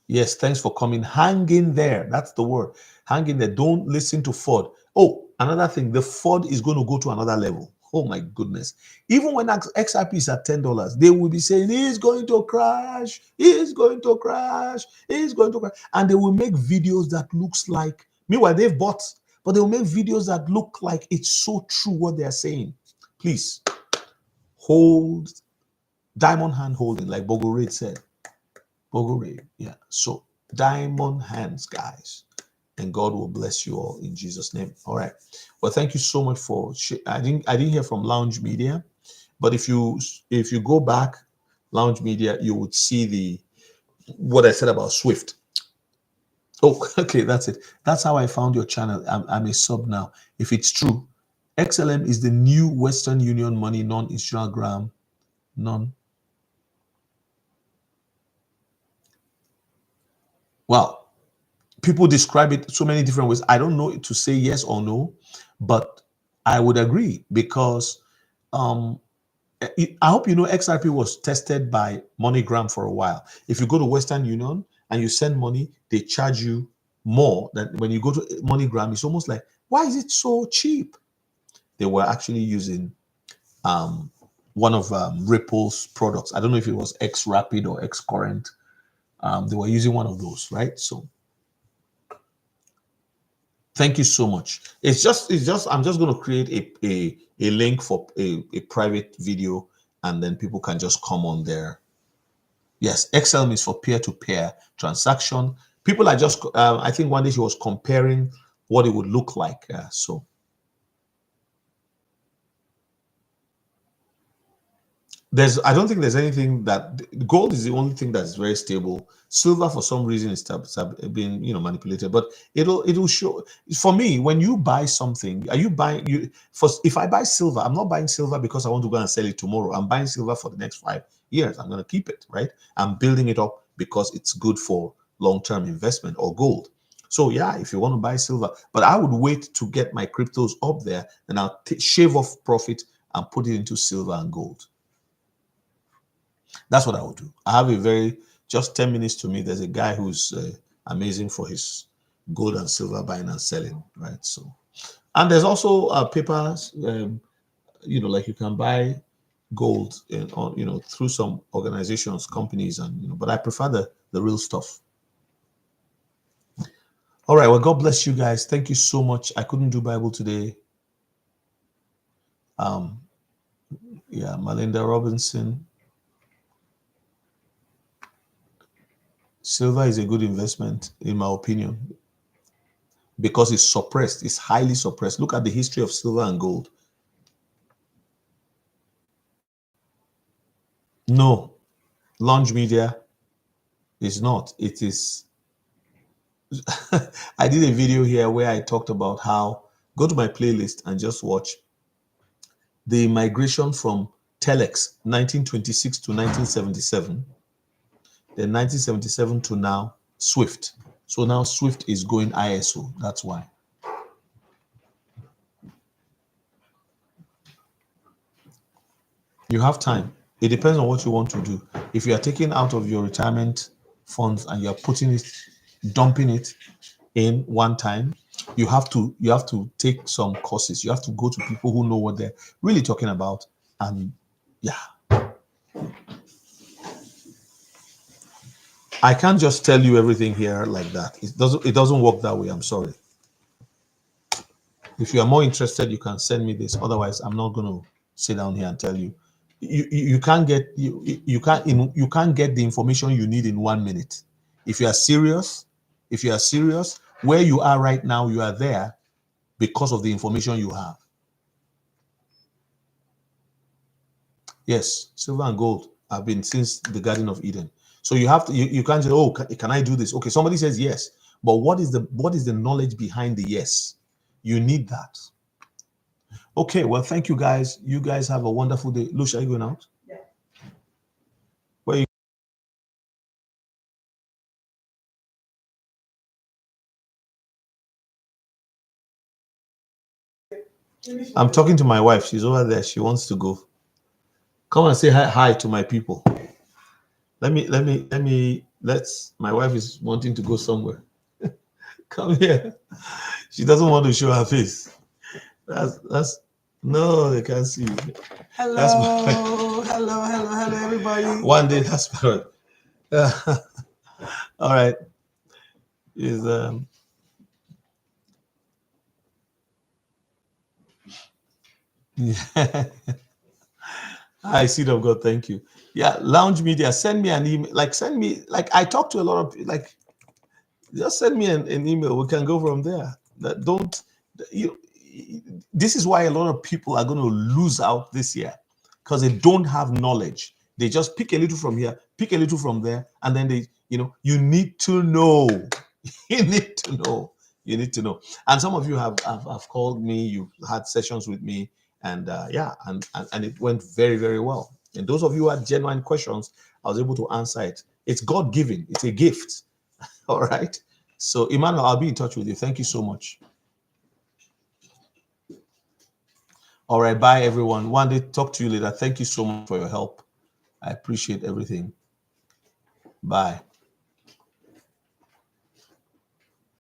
Yes, thanks for coming. Hang in there. That's the word. Hang in there. Don't listen to Ford. Oh, another thing, the Ford is going to go to another level. Oh my goodness. Even when XRP is at $10, they will be saying, he's going to crash, he's going to crash, he's going to crash. And they will make videos that looks like, meanwhile, they've bought, but they will make videos that look like it's so true what they're saying. Please, hold, diamond hand holding, like Bogore said. Bogore, yeah. So diamond hands, guys, and God will bless you all in Jesus' name. All right. Well, thank you so much for. I didn't hear from Lounge Media, but if you go back, Lounge Media, you would see what I said about Swift. Oh, okay, that's it. That's how I found your channel. I'm a sub now. If it's true, XLM is the new Western Union money, non-Instagram, non. Well, people describe it so many different ways. I don't know to say yes or no, but I would agree because I hope you know XRP was tested by MoneyGram for a while. If you go to Western Union and you send money, they charge you more than when you go to MoneyGram. It's almost like, why is it so cheap? They were actually using one of Ripple's products. I don't know if it was X Rapid or X Current. They were using one of those, right? So thank you so much. It's just I'm just going to create a link for a private video and then people can just come on there. Yes, XLM is for peer-to-peer transaction. People are just I think one day she was comparing what it would look like. So I don't think there's anything that gold is the only thing that's very stable. Silver for some reason is being manipulated, but it'll show. For me, when you buy something, are you buying if I buy silver, I'm not buying silver because I want to go and sell it tomorrow. I'm buying silver for the next 5 years. I'm going to keep it, right? I'm building it up because it's good for long-term investment, or gold. So yeah, if you want to buy silver, but I would wait to get my cryptos up there, and I'll shave off profit and put it into silver and gold. That's what I would do. I have just 10 minutes to me. There's a guy who's amazing for his gold and silver buying and selling, right? So, and there's also papers, like you can buy gold, through some organizations, companies, and but I prefer the real stuff. All right. Well, God bless you guys. Thank you so much. I couldn't do Bible today. Yeah, Melinda Robinson. Silver is a good investment, in my opinion, because it's suppressed. It's highly suppressed. Look at the history of silver and gold. No, Launch Media is not. It is. I did a video here where I talked about how, go to my playlist and just watch the migration from telex 1926 to 1977, then 1977 to now Swift. So now Swift is going ISO. That's why. You have time. It depends on what you want to do. If you are taking out of your retirement funds and you're putting it, dumping it in one time, you have to take some courses. You have to go to people who know what they're really talking about. And yeah, I can't just tell you everything here like that. It doesn't work that way. I'm sorry. If you are more interested, you can send me this. Otherwise, I'm not going to sit down here and tell you. You can't get you can't get the information you need in 1 minute. If you are serious, where you are right now, you are there because of the information you have. Yes, silver and gold have been since the Garden of Eden. So you have to you can't say, oh, can I do this? Okay, somebody says yes, but what is the knowledge behind the yes? You need that. Okay, well, thank you guys. You guys have a wonderful day. Lucia, are you going out? Yeah. Where are you? I'm talking to my wife. She's over there. She wants to go. Come and say hi to my people. Let's, my wife is wanting to go somewhere. Come here. She doesn't want to show her face. That's no, they can't see you. Hello, hello, everybody. One day, that's parrot. All right. Is yeah. Hi, seed of God. Thank you. Yeah, Lounge Media. Send me an email. I talk to a lot of, just send me an email. We can go from there. That don't you. This is why a lot of people are going to lose out this year, because they don't have knowledge. They just pick a little from here, pick a little from there, and then you need to know. You need to know. You need to know. And some of you have called me. You've had sessions with me, and and it went very, very well. And those of you who had genuine questions, I was able to answer it. It's God given. It's a gift. All right. So Emmanuel, I'll be in touch with you. Thank you so much. All right. Bye, everyone. One day, talk to you later. Thank you so much for your help. I appreciate everything. Bye.